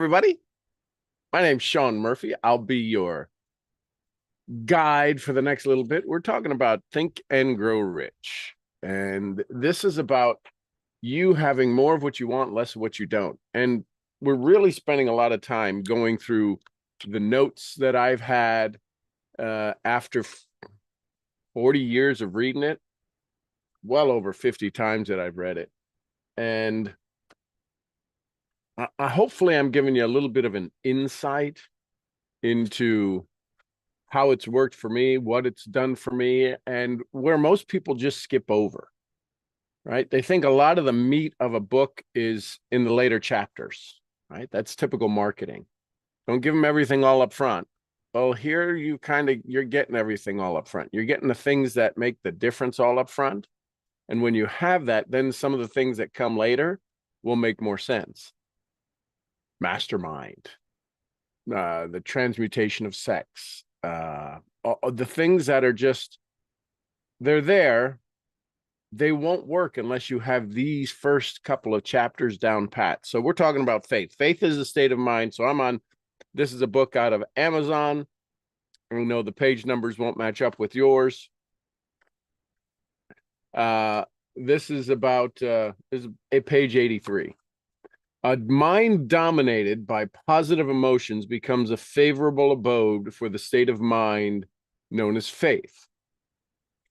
Everybody. My name's Sean Murphy. I'll be your guide for the next little bit. We're talking about Think and Grow Rich. And this is about you having more of what you want, less of what you don't. And we're really spending a lot of time going through the notes that I've had after 40 years of reading it, well over 50 times that I've read it. And hopefully I'm giving you a little bit of an insight into how it's worked for me, what it's done for me, and where most people just skip over, right? They think a lot of the meat of a book is in the later chapters, right? That's typical marketing. Don't give them everything all up front. Well, here you're getting everything all up front. You're getting the things that make the difference all up front. And when you have that, then some of the things that come later will make more sense. Mastermind, the transmutation of sex, the things that are just, they're there. They won't work unless you have these first couple of chapters down pat. So we're talking about faith. Faith is a state of mind. So this is a book out of Amazon. I know the page numbers won't match up with yours. This is page 83. A mind dominated by positive emotions becomes a favorable abode for the state of mind known as faith.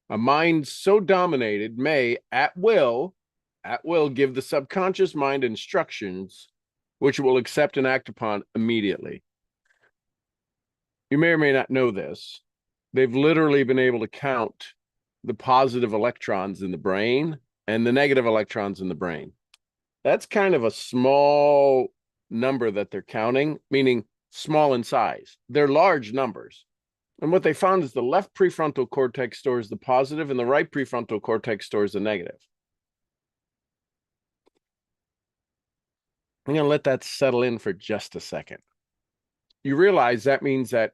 A mind so dominated may, at will, give the subconscious mind instructions which it will accept and act upon immediately. You may or may not know this. They've literally been able to count the positive electrons in the brain and the negative electrons in the brain. That's kind of a small number that they're counting, meaning small in size. They're large numbers. And what they found is the left prefrontal cortex stores the positive and the right prefrontal cortex stores the negative. I'm going to let that settle in for just a second. You realize that means that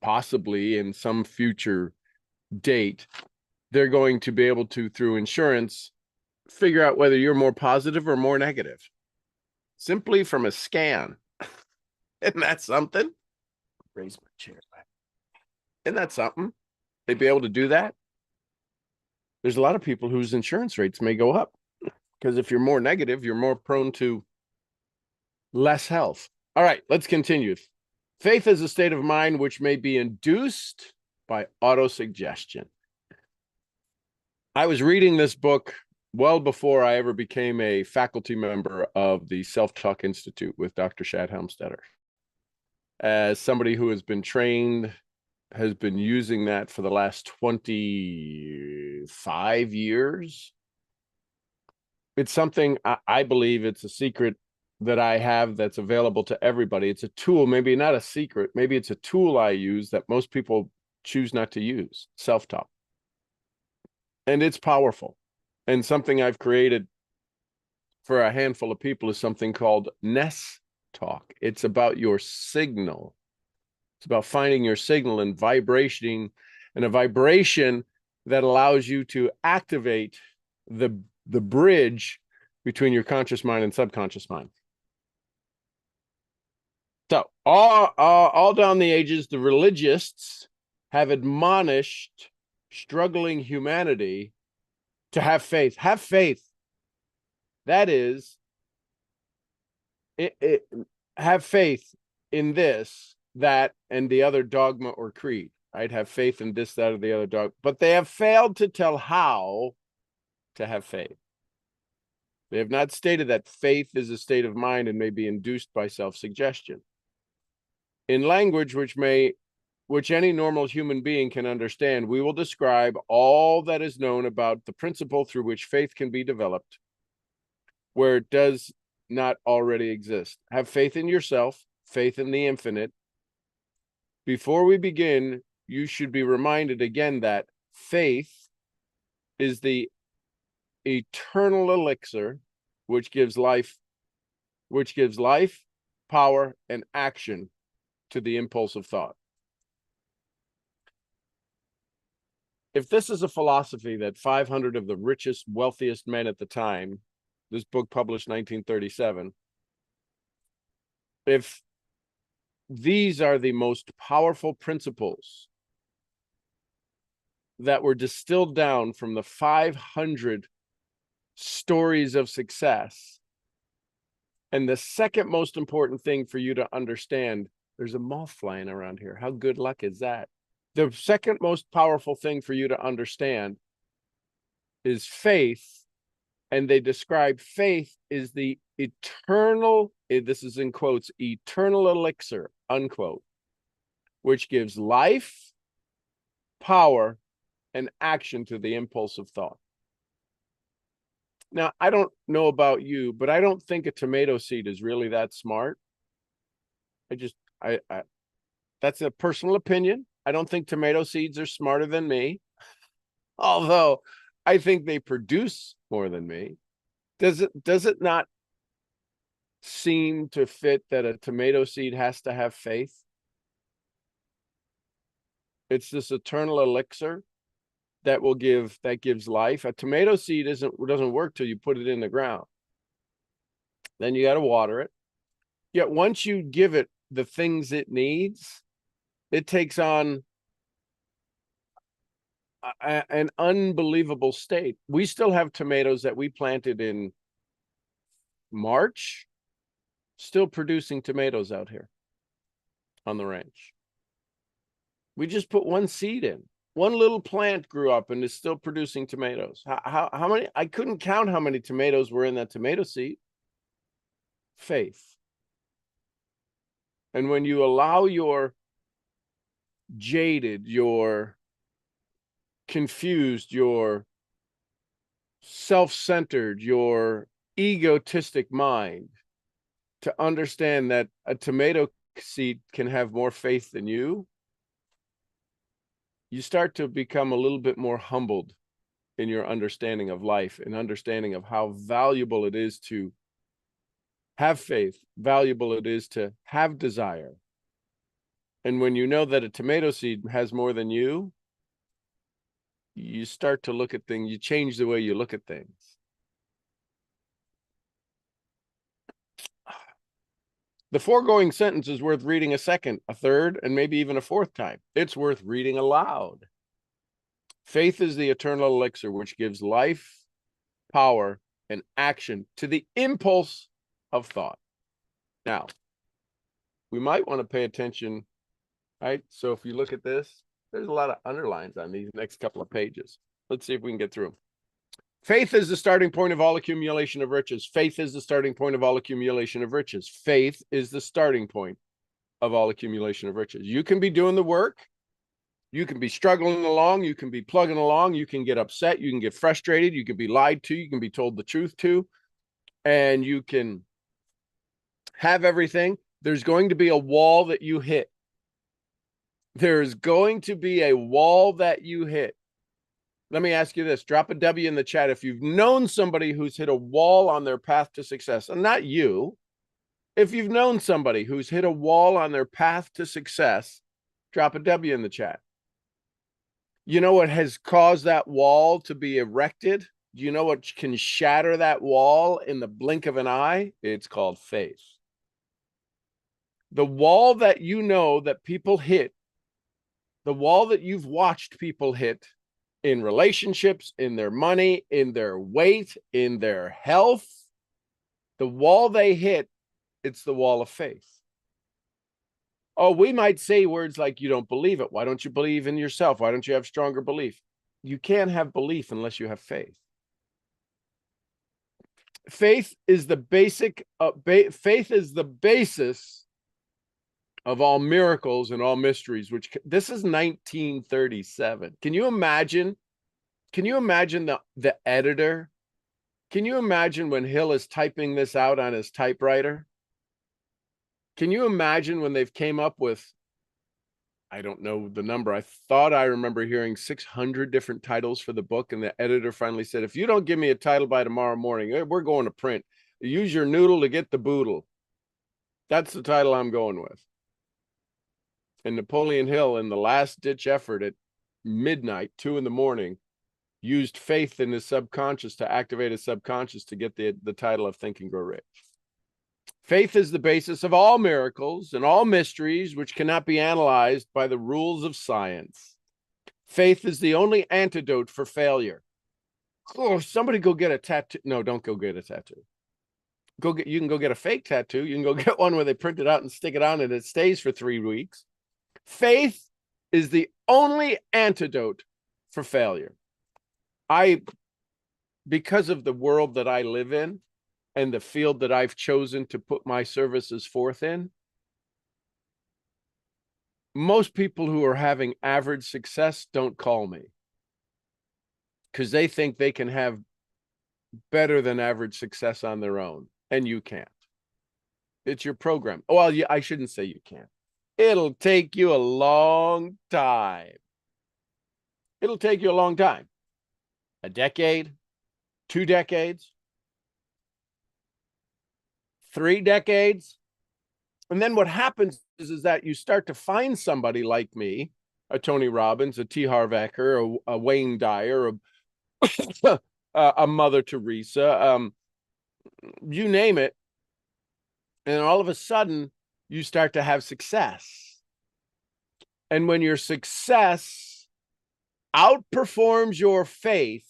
possibly in some future date, they're going to be able to, through insurance, figure out whether you're more positive or more negative, simply from a scan. Isn't that something? Raise my chair back. Isn't that something? They'd be able to do that. There's a lot of people whose insurance rates may go up because if you're more negative, you're more prone to less health. All right, let's continue. Faith is a state of mind which may be induced by autosuggestion. I was reading this book well before I ever became a faculty member of the Self-Talk Institute with Dr. Shad Helmstetter. As somebody who has been trained, has been using that for the last 25 years. It's something I believe it's a secret that I have that's available to everybody. It's a tool, maybe not a secret, maybe it's a tool I use that most people choose not to use, self-talk. And it's powerful. And something I've created for a handful of people is something called Ness Talk. It's about your signal. It's about finding your signal and vibrating, and a vibration that allows you to activate the bridge between your conscious mind and subconscious mind. So all down the ages, the religionists have admonished struggling humanity to have faith. Have faith. That is, have faith in this, that, and the other dogma or creed, right? Have faith in this, that, or the other dogma. But they have failed to tell how to have faith. They have not stated that faith is a state of mind and may be induced by self-suggestion. In language which any normal human being can understand, we will describe all that is known about the principle through which faith can be developed, where it does not already exist. Have faith in yourself, faith in the infinite. Before we begin, you should be reminded again that faith is the eternal elixir which gives life, power, and action to the impulse of thought. If this is a philosophy that 500 of the richest, wealthiest men at the time, this book published 1937, if these are the most powerful principles that were distilled down from the 500 stories of success, and the second most important thing for you to understand, there's a moth flying around here. How good luck is that? The second most powerful thing for you to understand is faith. And they describe faith is the eternal, this is in quotes, eternal elixir, unquote, which gives life, power, and action to the impulse of thought. Now, I don't know about you, but I don't think a tomato seed is really that smart. I that's a personal opinion. I don't think tomato seeds are smarter than me, although I think they produce more than me. Does it not seem to fit that a tomato seed has to have faith? It's this eternal elixir that gives life. A tomato seed doesn't work till you put it in the ground. Then you got to water it. Yet once you give it the things it needs, it takes on an unbelievable state. We still have tomatoes that we planted in March, still producing tomatoes out here on the ranch. We just put one seed in. One little plant grew up and is still producing tomatoes. How many? I couldn't count how many tomatoes were in that tomato seed. Faith. And when you allow your jaded, your confused, your self-centered, your egotistic mind to understand that a tomato seed can have more faith than you start to become a little bit more humbled in your understanding of life and understanding of how valuable it is to have faith, valuable it is to have desire. And when you know that a tomato seed has more than you start to look at things, you change the way you look at things. The foregoing sentence is worth reading a second, a third, and maybe even a fourth time. It's worth reading aloud. Faith is the eternal elixir which gives life, power, and action to the impulse of thought. Now, we might want to pay attention, right? So if you look at this, there's a lot of underlines on these next couple of pages. Let's see if we can get through them. Faith is the starting point of all accumulation of riches. Faith is the starting point of all accumulation of riches. Faith is the starting point of all accumulation of riches. You can be doing the work. You can be struggling along. You can be plugging along. You can get upset. You can get frustrated. You can be lied to. You can be told the truth to. And you can have everything. There's going to be a wall that you hit. There's going to be a wall that you hit. Let me ask you this. Drop a W in the chat if you've known somebody who's hit a wall on their path to success. And not you. If you've known somebody who's hit a wall on their path to success, drop a W in the chat. You know what has caused that wall to be erected? Do you know what can shatter that wall in the blink of an eye? It's called faith. The wall that you know that people hit, the wall that you've watched people hit in relationships, in their money, in their weight, in their health, the wall they hit, it's the wall of faith. Oh, we might say words like, you don't believe it. Why don't you believe in yourself? Why don't you have stronger belief? You can't have belief unless you have faith. Faith is the basic, faith is the basis of all miracles and all mysteries, which this is 1937. Can you imagine the editor? Can you imagine when Hill is typing this out on his typewriter? Can you imagine when they've came up with, I don't know the number. I thought I remember hearing 600 different titles for the book. And the editor finally said, if you don't give me a title by tomorrow morning, we're going to print. Use your noodle to get the boodle. That's the title I'm going with. And Napoleon Hill, in the last ditch effort at midnight, 2 a.m, used faith in his subconscious to activate his subconscious to get the title of Think and Grow Rich. Faith is the basis of all miracles and all mysteries which cannot be analyzed by the rules of science. Faith is the only antidote for failure. Oh, somebody go get a tattoo. No, don't go get a tattoo. You can go get a fake tattoo. You can go get one where they print it out and stick it on and it stays for 3 weeks. Faith is the only antidote for failure. Because of the world that I live in and the field that I've chosen to put my services forth in, most people who are having average success don't call me because they think they can have better than average success on their own, and you can't. It's your program. Well, yeah, I shouldn't say you can't. It'll take you a long time. It'll take you a long time. A decade, 2 decades, 3 decades. And then what happens is that you start to find somebody like me, a Tony Robbins, a T. Harv Eker, a Wayne Dyer, a Mother Teresa, you name it. And all of a sudden, you start to have success. And when your success outperforms your faith,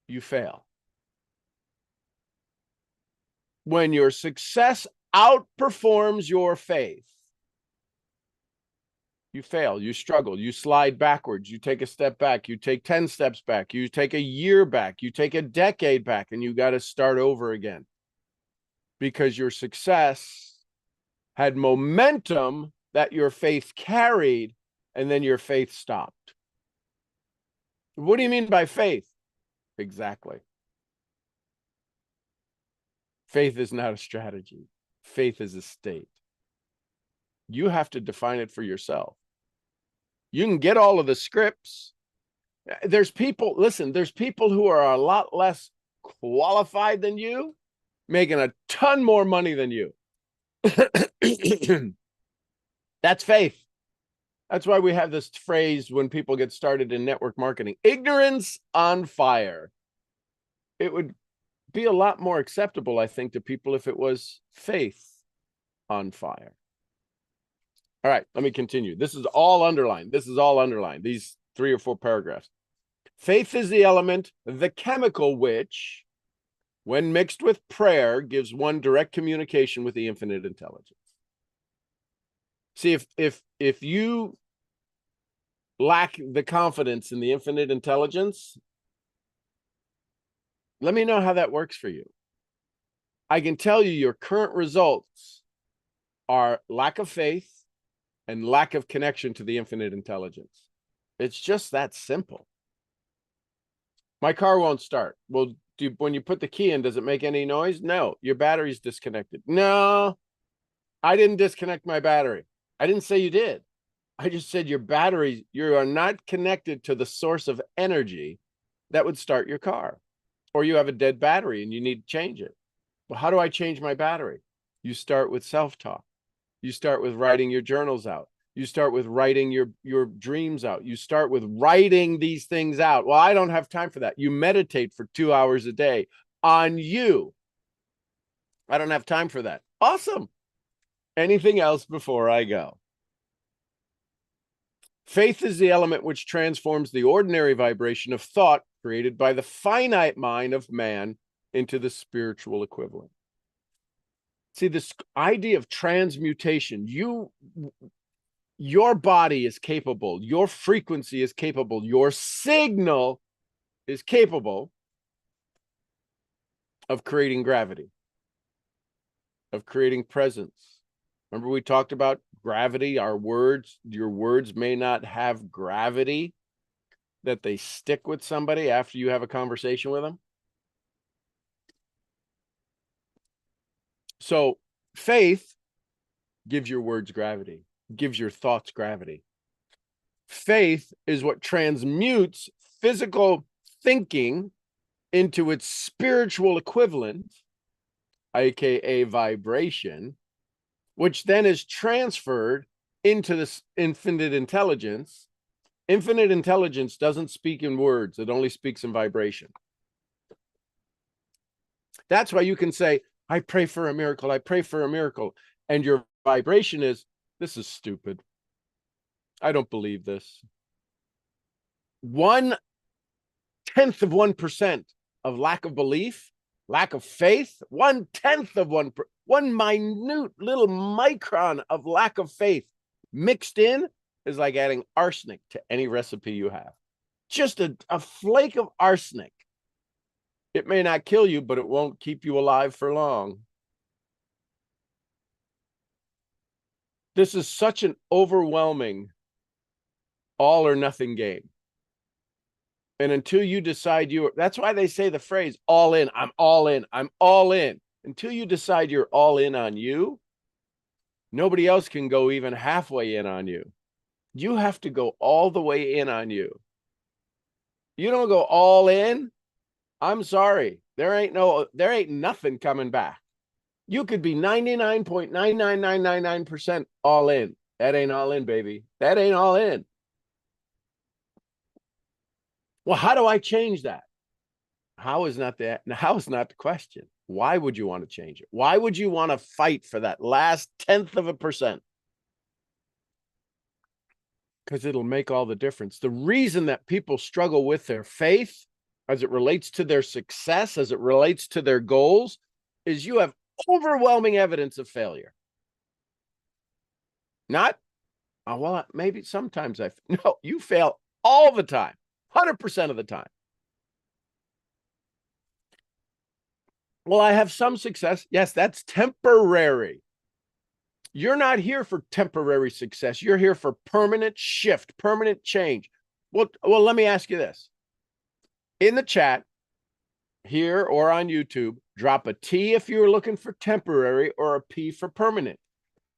you fail. When your success outperforms your faith, you fail, you struggle, you slide backwards, you take a step back, you take 10 steps back, you take a year back, you take a decade back, and you got to start over again. Because your success had momentum that your faith carried, and then your faith stopped. What do you mean by faith? Exactly. Faith is not a strategy. Faith is a state. You have to define it for yourself. You can get all of the scripts. There's people, listen, there's people who are a lot less qualified than you, making a ton more money than you. That's faith. That's why we have this phrase when people get started in network marketing: ignorance on fire. It would be a lot more acceptable, I think, to people if it was faith on fire. All right, let me continue. This is all underlined. This is all underlined, these 3 or 4 paragraphs. Faith is the element, the chemical which, when mixed with prayer, gives one direct communication with the infinite intelligence. See, if you lack the confidence in the infinite intelligence, let me know how that works for you. I can tell you your current results are lack of faith and lack of connection to the infinite intelligence. It's just that simple. My car won't start. Well, when you put the key in, does it make any noise? No. Your battery's disconnected. No, I didn't disconnect my battery. I didn't say you did. I just said your battery, you are not connected to the source of energy that would start your car. Or you have a dead battery and you need to change it. Well, how do I change my battery? You start with self-talk. You start with writing your journals out. You start with writing your dreams out. You start with writing these things out. Well, I don't have time for that. You meditate for 2 hours a day on you. I don't have time for that. Awesome. Anything else before I go? Faith is the element which transforms the ordinary vibration of thought created by the finite mind of man into the spiritual equivalent. See, this idea of transmutation, your body is capable, your frequency is capable, your signal is capable of creating gravity, of creating presence. Remember we talked about gravity, our words, your words may not have gravity, that they stick with somebody after you have a conversation with them. So faith gives your words gravity, gives your thoughts gravity. Faith is what transmutes physical thinking into its spiritual equivalent, aka vibration, which then is transferred into this infinite intelligence. Infinite intelligence doesn't speak in words, it only speaks in vibration. That's why you can say, I pray for a miracle. I pray for a miracle. And your vibration is, this is stupid. I don't believe this. 1/10 of 1% of lack of belief, lack of faith, 1/10 of 1 minute little micron of lack of faith mixed in is like adding arsenic to any recipe you have. Just a flake of arsenic. It may not kill you, but it won't keep you alive for long. This is such an overwhelming all or nothing game. And until you decide that's why they say the phrase all in, I'm all in, I'm all in. Until you decide you're all in on you, nobody else can go even halfway in on you. You have to go all the way in on you. You don't go all in, I'm sorry. There ain't nothing coming back. You could be 99.99999% all in. That ain't all in, baby. That ain't all in. Well, how do I change that? How is not the question. Why would you want to change it? Why would you want to fight for that last 1/10 of a percent? Because it'll make all the difference. The reason that people struggle with their faith as it relates to their success, as it relates to their goals, is you have overwhelming evidence of failure. Not, well, maybe sometimes no, you fail all the time, 100% of the time. Well, I have some success. Yes, that's temporary. You're not here for temporary success. You're here for permanent shift, permanent change. Well, let me ask you this. In the chat here or on YouTube, drop a T if you're looking for temporary or a P for permanent.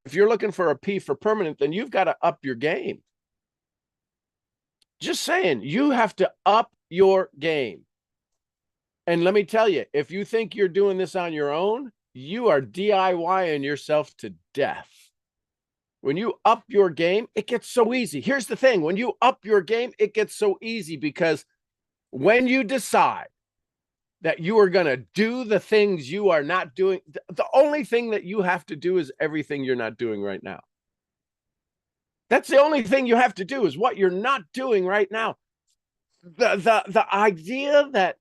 If you're looking for a P for permanent, then you've got to up your game. Just saying, you have to up your game. And let me tell you, if you think you're doing this on your own, you are DIYing yourself to death. When you up your game, it gets so easy. Here's the thing. When you up your game, it gets so easy because when you decide that you are going to do the things you are not doing, the only thing that you have to do is everything you're not doing right now. That's the only thing you have to do is what you're not doing right now. The idea that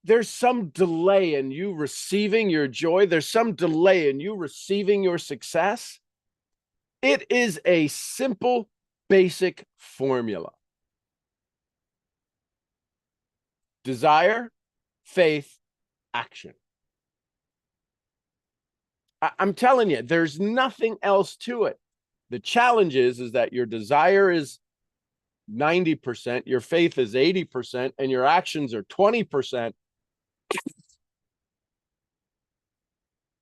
there's some delay in you receiving your joy, there's some delay in you receiving your success. It is a simple, basic formula. Desire, faith, action. I'm telling you, there's nothing else to it. The challenge is that your desire is 90%, your faith is 80%, and your actions are 20%.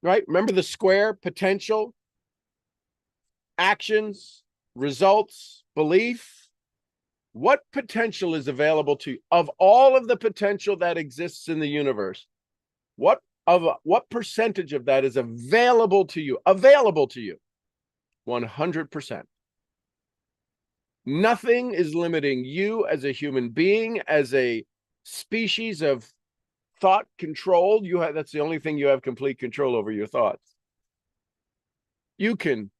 Right? Remember the square: potential, actions, results, belief. What potential is available to you? Of all of the potential that exists in the universe, what percentage of that is available to you? Available to you. 100%. Nothing is limiting you as a human being, as a species of thought controlled. That's the only thing you have complete control over, your thoughts. You can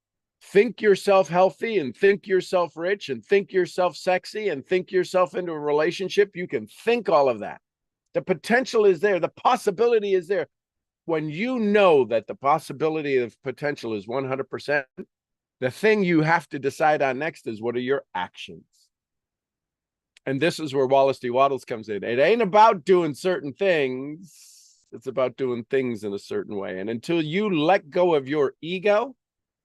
think yourself healthy and think yourself rich and think yourself sexy and think yourself into a relationship. You can think all of that. The potential is there. The possibility is there. When you know that the possibility of potential is 100%, the thing you have to decide on next is, what are your actions? And this is where Wallace D. Waddles comes in. It ain't about doing certain things. It's about doing things in a certain way. And until you let go of your ego,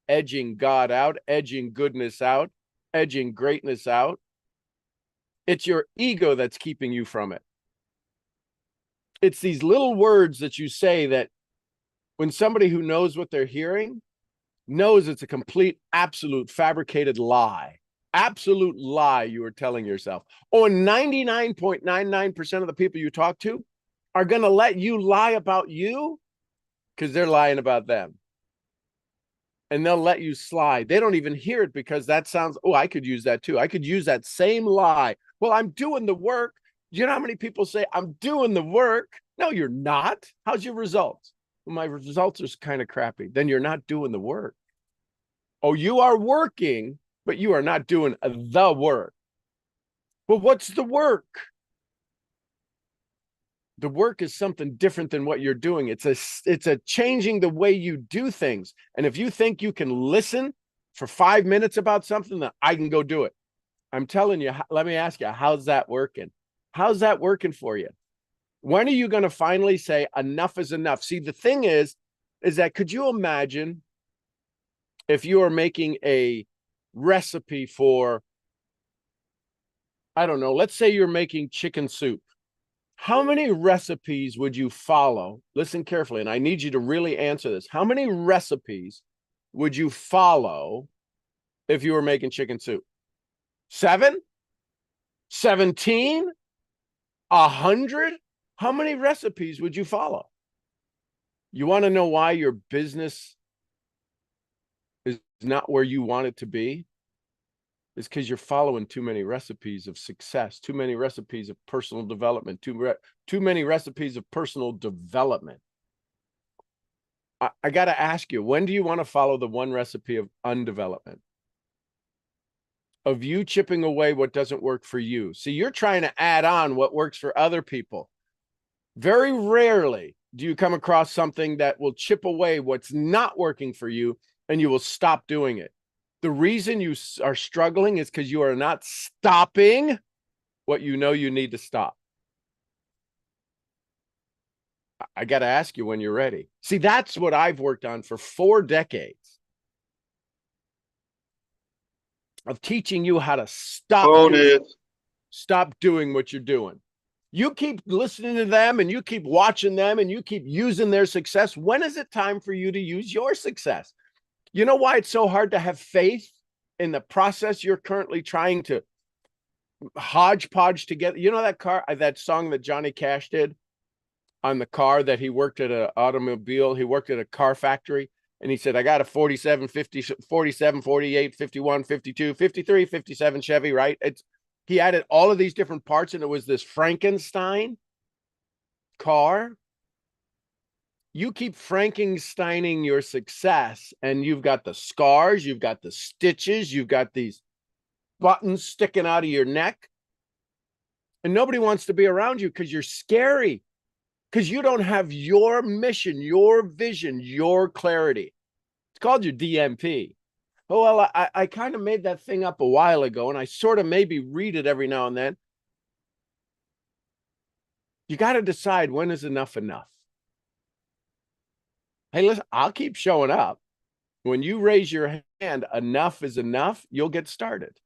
edging God out, edging goodness out, edging greatness out, it's your ego that's keeping you from it. It's these little words that you say that when somebody who knows what they're hearing knows it's a complete, absolute, fabricated lie. Absolute lie you are telling yourself. Or 99.99% of the people you talk to are going to let you lie about you because they're lying about them. And they'll let you slide. They don't even hear it because that sounds, oh, I could use that too. I could use that same lie. Well, I'm doing the work. You know how many people say, I'm doing the work? No, you're not. How's your results? Well, my results are kind of crappy. Then you're not doing the work. Oh, you are working, but you are not doing the work. Well, what's the work? The work is something different than what you're doing. It's a changing the way you do things. And if you think you can listen for 5 minutes about something, then I can go do it. I'm telling you, let me ask you, how's that working? How's that working for you? When are you going to finally say enough is enough? See, the thing is that could you imagine if you are making a recipe for, I don't know, let's say you're making chicken soup. How many recipes would you follow? Listen carefully, and I need you to really answer this. How many recipes would you follow if you were making chicken soup? 7? 17? 100? How many recipes would you follow? You want to know why your business is not where you want it to be? It's because you're following too many recipes of success, too many recipes of personal development, too many recipes of personal development. I got to ask you, when do you want to follow the one recipe of undevelopment? Of you chipping away what doesn't work for you. See, you're trying to add on what works for other people. Very rarely do you come across something that will chip away what's not working for you and you will stop doing it. The reason you are struggling is because you are not stopping what you know you need to stop. I got to ask you when you're ready. See, that's what I've worked on for 4 decades of teaching you how to stop doing what you're doing. You keep listening to them and you keep watching them and you keep using their success. When is it time for you to use your success? You know why it's so hard to have faith in the process you're currently trying to hodgepodge together? You know that song that Johnny Cash did on the car, that he worked at an automobile, he worked at a car factory, and he said, I got a 47, 50, 47, 48, 51, 52, 53, 57 Chevy, right? He added all of these different parts, and it was this Frankenstein car. You keep Frankensteining your success, and you've got the scars, you've got the stitches, you've got these buttons sticking out of your neck, and nobody wants to be around you because you're scary, because you don't have your mission, your vision, your clarity. It's called your DMP. Oh, well, I kind of made that thing up a while ago, and I sort of maybe read it every now and then. You got to decide, when is enough enough? Hey, listen, I'll keep showing up. When you raise your hand, enough is enough, you'll get started.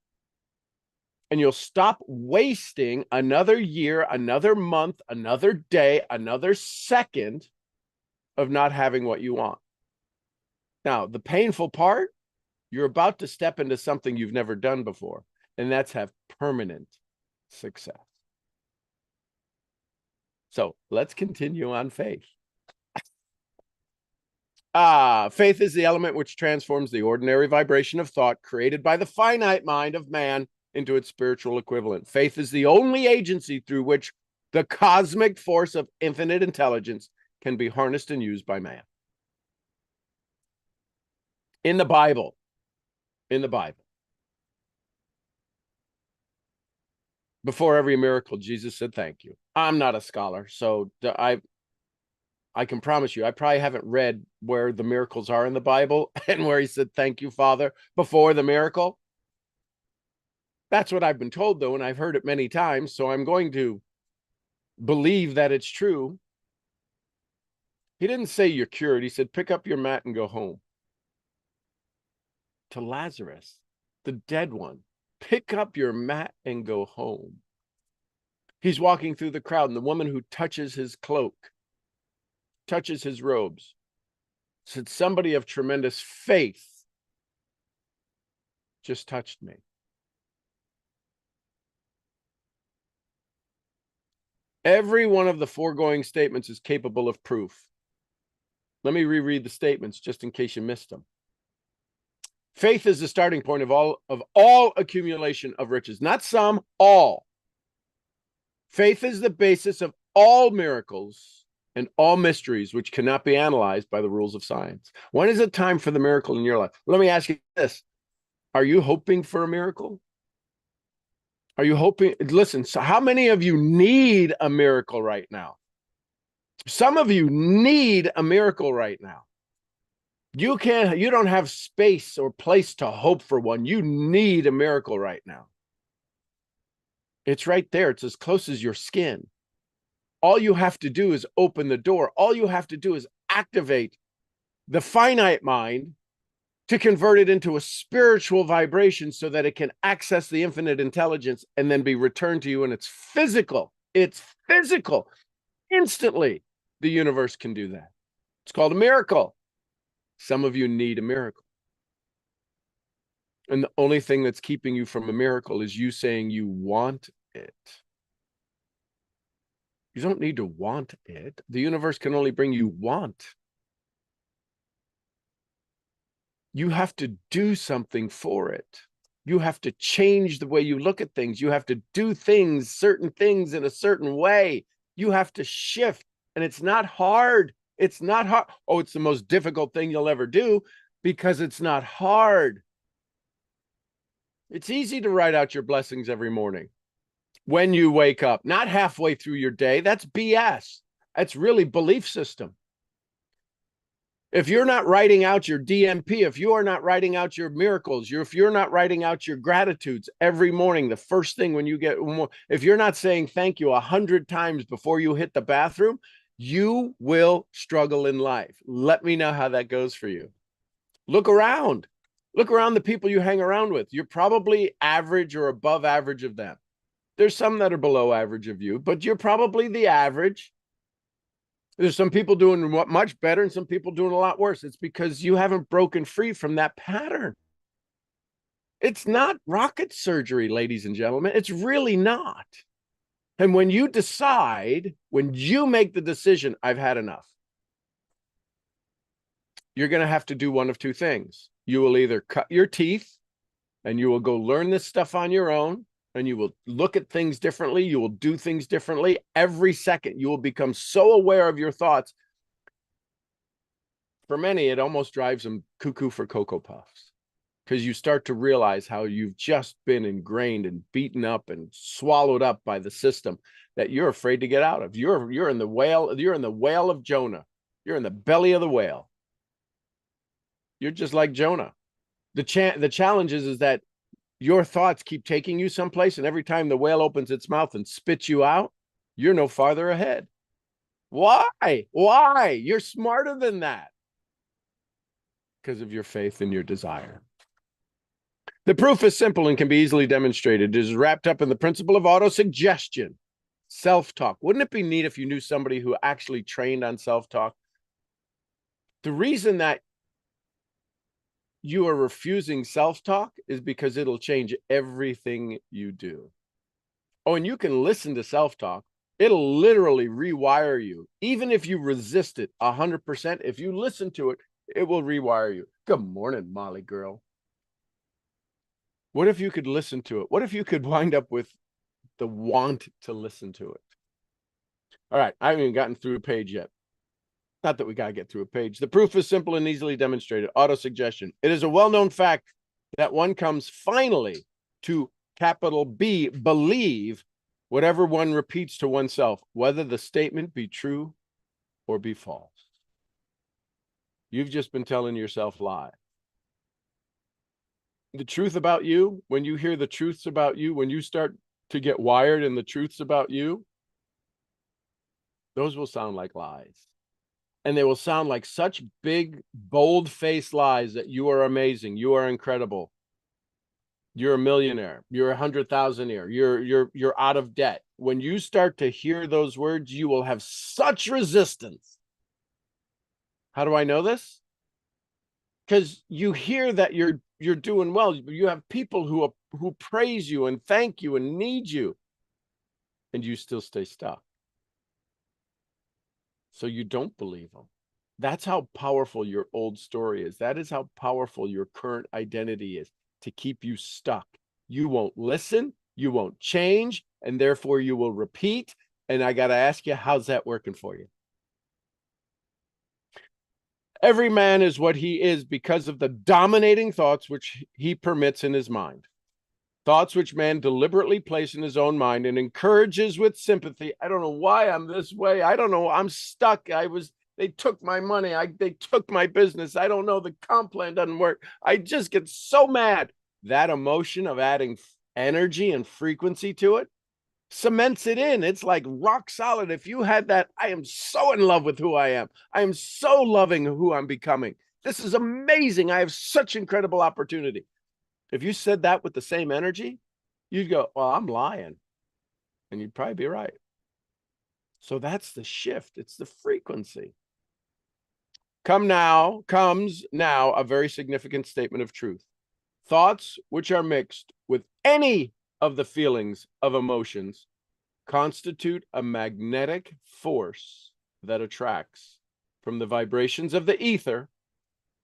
And you'll stop wasting another year, another month, another day, another second of not having what you want. Now, the painful part, you're about to step into something you've never done before, and that's have permanent success. So let's continue on faith. Faith is the element which transforms the ordinary vibration of thought created by the finite mind of man into its spiritual equivalent. Faith is the only agency through which the cosmic force of infinite intelligence can be harnessed and used by man. In the Bible, before every miracle, Jesus said, thank you. I'm not a scholar, so I can promise you, I probably haven't read where the miracles are in the Bible and where he said, thank you, Father, before the miracle. That's what I've been told, though, and I've heard it many times, so I'm going to believe that it's true. He didn't say you're cured. He said, pick up your mat and go home. To Lazarus, the dead one, pick up your mat and go home. He's walking through the crowd, and the woman who touches his cloak, touches his robes, said, somebody of tremendous faith just touched me. Every one of the foregoing statements is capable of proof. Let me reread the statements just in case you missed them. Faith is the starting point of all accumulation of riches, not some, all. Faith is the basis of all miracles and all mysteries which cannot be analyzed by the rules of science. When is it time for the miracle in your life? Let me ask you this. Are you hoping for a miracle? Are you hoping? Listen, so how many of you need a miracle right now? Some of you need a miracle right now. You don't have space or place to hope for one. You need a miracle right now. It's right there. It's as close as your skin. All you have to do is open the door. All you have to do is activate the finite mind to convert it into a spiritual vibration so that it can access the infinite intelligence and then be returned to you. And it's physical. It's physical. Instantly, the universe can do that. It's called a miracle. Some of you need a miracle. And the only thing that's keeping you from a miracle is you saying you want it. You don't need to want it. The universe can only bring you want. You have to do something for it. You have to change the way you look at things. You have to do things, certain things in a certain way. You have to shift. And it's not hard. It's not hard. Oh, it's the most difficult thing you'll ever do because it's not hard. It's easy to write out your blessings every morning when you wake up, not halfway through your day. That's BS. That's really belief system. If you're not writing out your DMP, if you are not writing out your miracles, if you're not writing out your gratitudes every morning, the first thing when you get, if you're not saying thank you 100 times before you hit the bathroom, you will struggle in life. Let me know how that goes for you. Look around. Look around the people you hang around with. You're probably average or above average of them. There's some that are below average of you, but you're probably the average. There's some people doing much better and some people doing a lot worse. It's because you haven't broken free from that pattern. It's not rocket surgery, ladies and gentlemen. It's really not. And when you decide, when you make the decision, I've had enough, you're going to have to do one of two things. You will either cut your teeth and you will go learn this stuff on your own, and you will look at things differently. You will do things differently. Every second, you will become so aware of your thoughts. For many, it almost drives them cuckoo for Cocoa Puffs because you start to realize how you've just been ingrained and beaten up and swallowed up by the system that you're afraid to get out of. You're in the whale. You're in the whale of Jonah. You're in the belly of the whale. You're just like Jonah. The challenge is that your thoughts keep taking you someplace, and every time the whale opens its mouth and spits you out, you're no farther ahead. Why? Why? You're smarter than that. Because of your faith and your desire. The proof is simple and can be easily demonstrated. It is wrapped up in the principle of autosuggestion, self-talk. Wouldn't it be neat if you knew somebody who actually trained on self-talk? The reason that you are refusing self-talk is because it'll change everything you do. Oh, and you can listen to self-talk. It'll literally rewire you. Even if you resist it 100%, if you listen to it, it will rewire you. Good morning, Molly girl. What if you could listen to it? What if you could wind up with the want to listen to it? All right, I haven't even gotten through a page yet. Not that we got to get through a page. The proof is simple and easily demonstrated. Autosuggestion. It is a well-known fact that one comes finally to capital B, believe whatever one repeats to oneself, whether the statement be true or be false. You've just been telling yourself lies. The truth about you, when you hear the truths about you, when you start to get wired in the truths about you, those will sound like lies. And they will sound like such big, bold-faced lies that you are amazing, you are incredible, you're a millionaire, you're 100,000-aire, you're out of debt. When you start to hear those words, you will have such resistance. How do I know this? Because you hear that you're doing well. You have people who praise you and thank you and need you, and you still stay stuck. So you don't believe them. That's how powerful your old story is. That is how powerful your current identity is, to keep you stuck. You won't listen, you won't change, and therefore you will repeat. And I got to ask you, how's that working for you? Every man is what he is because of the dominating thoughts which he permits in his mind. Thoughts which man deliberately places in his own mind and encourages with sympathy. I don't know why I'm this way. I don't know. I'm stuck. They took my money. They took my business. I don't know. The comp plan doesn't work. I just get so mad. That emotion of adding energy and frequency to it cements it in. It's like rock solid. If you had that, I am so in love with who I am. I am so loving who I'm becoming. This is amazing. I have such incredible opportunity. If you said that with the same energy, you'd go, well, I'm lying. And you'd probably be right. So that's the shift. It's the frequency. Comes now a very significant statement of truth. Thoughts which are mixed with any of the feelings of emotions constitute a magnetic force that attracts from the vibrations of the ether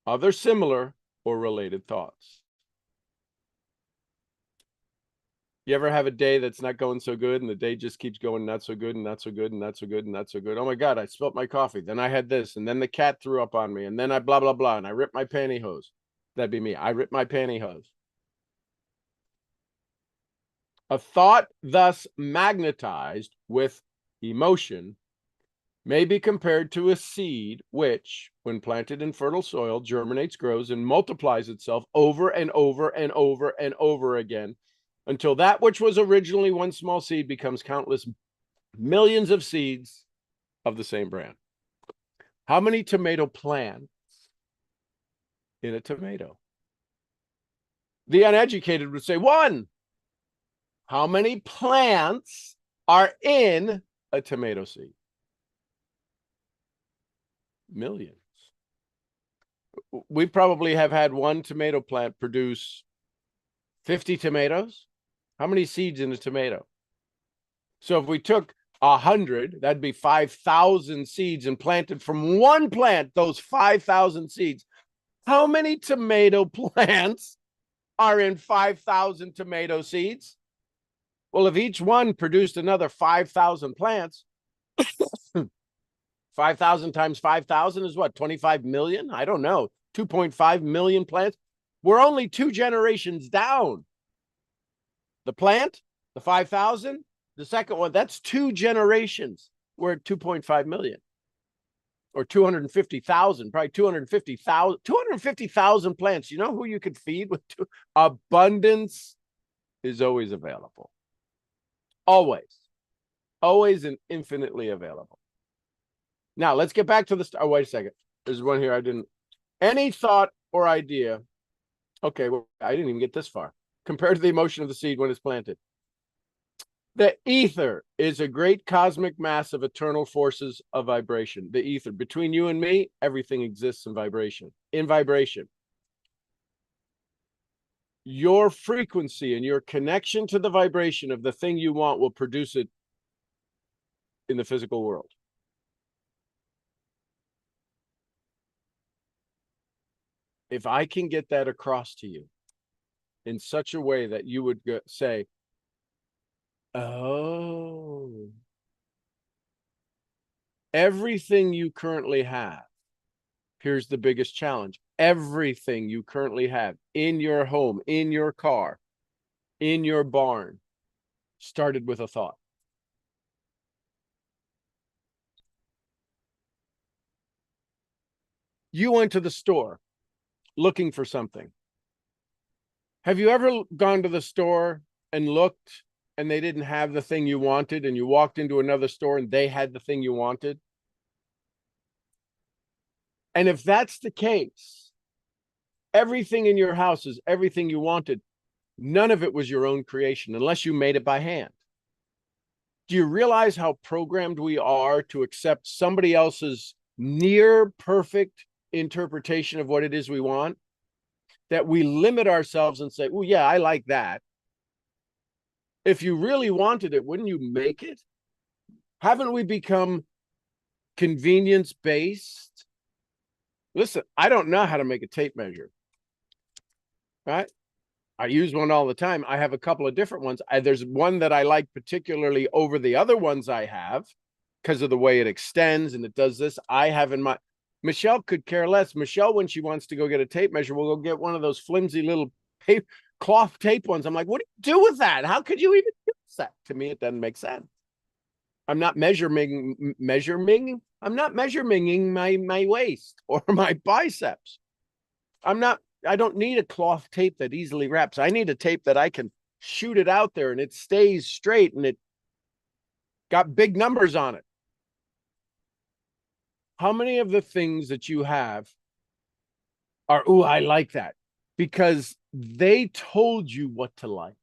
other similar or related thoughts. You ever have a day that's not going so good and the day just keeps going not so good and not so good and not so good and not so good? Oh my God, I spilt my coffee. Then I had this, and then the cat threw up on me, and then I blah, blah, blah, and I ripped my pantyhose. That'd be me. I ripped my pantyhose. A thought thus magnetized with emotion may be compared to a seed which, when planted in fertile soil, germinates, grows, and multiplies itself over and over and over and over again, until that which was originally one small seed becomes countless millions of seeds of the same brand. How many tomato plants in a tomato? The uneducated would say one. How many plants are in a tomato seed? Millions. We probably have had one tomato plant produce 50 tomatoes. How many seeds in a tomato? So if we took 100, that'd be 5,000 seeds, and planted from one plant those 5,000 seeds. How many tomato plants are in 5,000 tomato seeds? Well, if each one produced another 5,000 plants, 5,000 times 5,000 is what, 25 million? I don't know. 2.5 million plants. We're only 2 generations down. The plant, the 5,000, the second one, that's 2 generations. We're at 2.5 million or 250,000, probably 250,000 plants. You know who you could feed with? Abundance is always available. Always and infinitely available. Now let's get back to the start. Oh, wait a second. There's one here. I didn't. Any thought or idea. Okay, well, I didn't even get this far. Compared to the emotion of the seed when it's planted. The ether is a great cosmic mass of eternal forces of vibration. The ether. Between you and me, everything exists in vibration. In vibration. Your frequency and your connection to the vibration of the thing you want will produce it in the physical world. If I can get that across to you in such a way that you would say, oh, everything you currently have, here's the biggest challenge. Everything you currently have in your home, in your car, in your barn, started with a thought. You went to the store looking for something. Have you ever gone to the store and looked and they didn't have the thing you wanted, and you walked into another store and they had the thing you wanted? And if that's the case, everything in your house is everything you wanted. None of it was your own creation unless you made it by hand. Do you realize how programmed we are to accept somebody else's near perfect interpretation of what it is we want? That we limit ourselves and say, oh, yeah, I like that. If you really wanted it, wouldn't you make it? Haven't we become convenience-based? Listen, I don't know how to make a tape measure, right? I use one all the time. I have a couple of different ones. There's one that I like particularly over the other ones I have because of the way it extends and it does this. I have in my, Michelle could care less. Michelle, when she wants to go get a tape measure, will go get one of those flimsy little cloth tape ones. I'm like, what do you do with that? How could you even use that? To me, it doesn't make sense. I'm not measuring. I'm not measuring my waist or my biceps. I don't need a cloth tape that easily wraps. I need a tape that I can shoot it out there and it stays straight and it got big numbers on it. How many of the things that you have are, oh, I like that, because they told you what to like.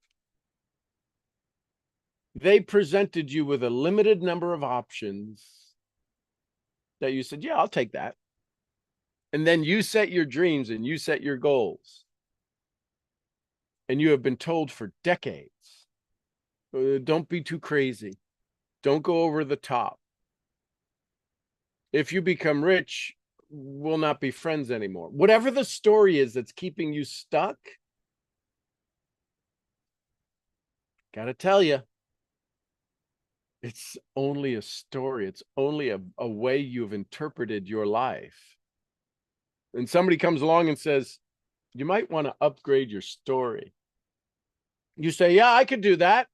They presented you with a limited number of options that you said, yeah, I'll take that. And then you set your dreams and you set your goals. And you have been told for decades, don't be too crazy. Don't go over the top. If you become rich, we'll not be friends anymore. Whatever the story is that's keeping you stuck, gotta tell you, it's only a story. It's only a way you've interpreted your life. And somebody comes along and says, you might want to upgrade your story. You say, yeah, I could do that.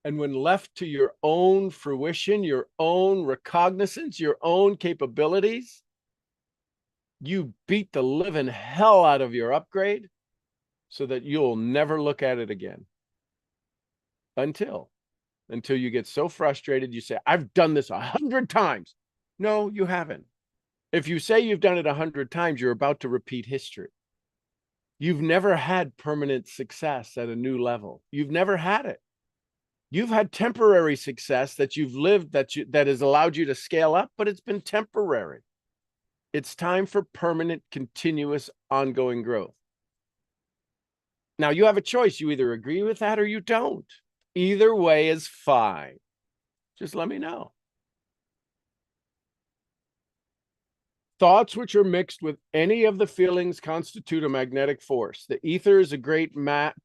And when left to your own fruition, your own recognizance, your own capabilities, you beat the living hell out of your upgrade so that you'll never look at it again. Until you get so frustrated, you say, I've done this 100 times. No, you haven't. If you say you've done it 100 times, you're about to repeat history. You've never had permanent success at a new level. You've never had it. You've had temporary success that you've lived that has allowed you to scale up, but it's been temporary. It's time for permanent, continuous, ongoing growth. Now, you have a choice. You either agree with that or you don't. Either way is fine. Just let me know. Thoughts which are mixed with any of the feelings constitute a magnetic force. The ether is a great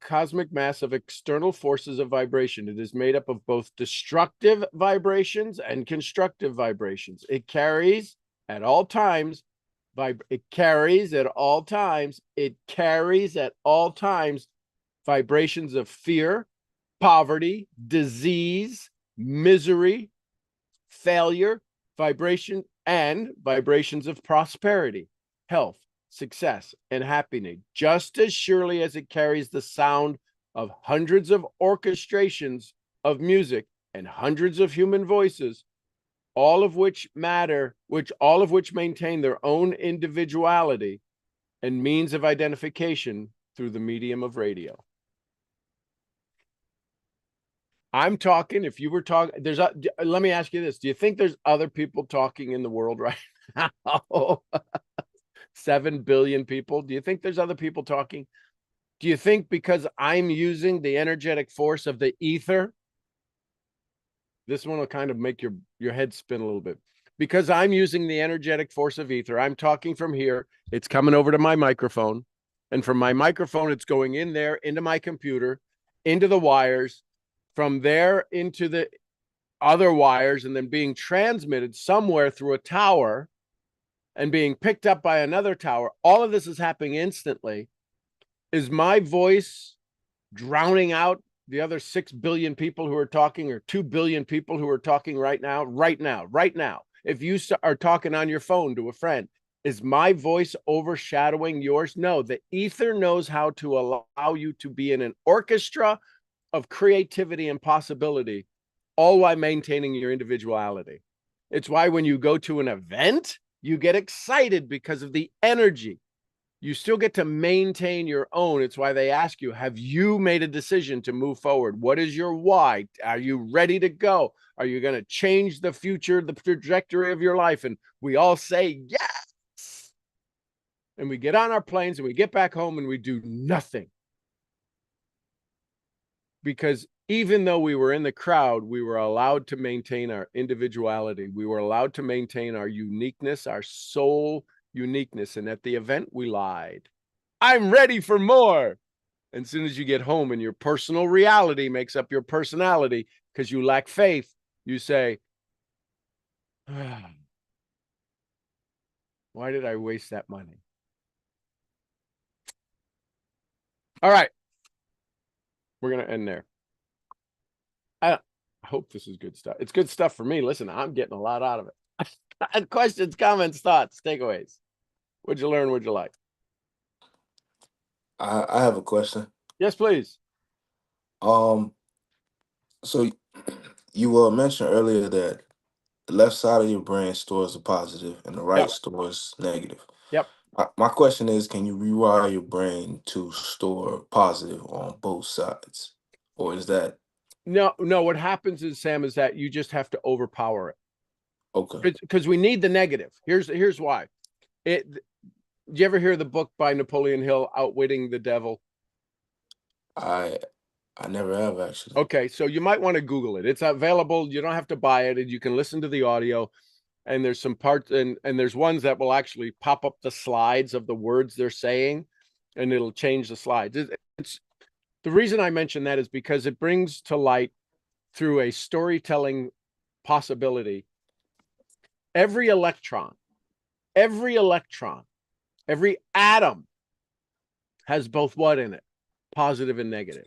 cosmic mass of external forces of vibration. It is made up of both destructive vibrations and constructive vibrations. It carries at all times vibrations of fear, poverty, disease, misery, failure, vibrations of prosperity, health, success, and happiness, just as surely as it carries the sound of hundreds of orchestrations of music and hundreds of human voices, all of which maintain their own individuality and means of identification through the medium of radio. I'm talking, if you were talking, let me ask you this. Do you think there's other people talking in the world right now? 7 billion people. Do you think there's other people talking? Do you think because I'm using the energetic force of the ether, this one will kind of make your head spin a little bit. Because I'm using the energetic force of ether, I'm talking from here, it's coming over to my microphone, and from my microphone, it's going in there, into my computer, into the wires, from there into the other wires, and then being transmitted somewhere through a tower and being picked up by another tower. All of this is happening instantly. Is my voice drowning out the other 6 billion people who are talking, or 2 billion people who are talking right now? Right now. If you are talking on your phone to a friend, is my voice overshadowing yours? No, the ether knows how to allow you to be in an orchestra of creativity and possibility, all while maintaining your individuality. It's why when you go to an event, you get excited because of the energy. You still get to maintain your own. It's why they ask you, have you made a decision to move forward? What is your why? Are you ready to go? Are you going to change the future, the trajectory of your life? And we all say yes. And we get on our planes and we get back home and we do nothing. Because even though we were in the crowd, we were allowed to maintain our individuality. We were allowed to maintain our uniqueness, our soul uniqueness. And at the event, we lied. I'm ready for more. And as soon as you get home and your personal reality makes up your personality because you lack faith, you say, Why did I waste that money? All right. We're going to end there. I hope this is good stuff. It's good stuff for me. Listen, I'm getting a lot out of it. Questions, comments, thoughts, takeaways. What'd you learn? What'd you like? I have a question. Yes, please. Um, so you mentioned earlier that the left side of your brain stores the positive and the right Yep. stores negative. Yep. My question is, can you rewire your brain to store positive on both sides? Or is that No, what happens is, Sam, is that you just have to overpower it. okay? Because we need the negative. Here's why. Did you ever hear the book by Napoleon Hill, Outwitting the Devil? I I never have actually. Okay, so you might want to Google it. It's available. You don't have to buy it, and you can listen to the audio. And there's some parts, and there's ones that will actually pop up the slides of the words they're saying, and it'll change the slides. It's the reason I mention that is because it brings to light through a storytelling possibility every electron, every atom has both what in it? Positive and negative.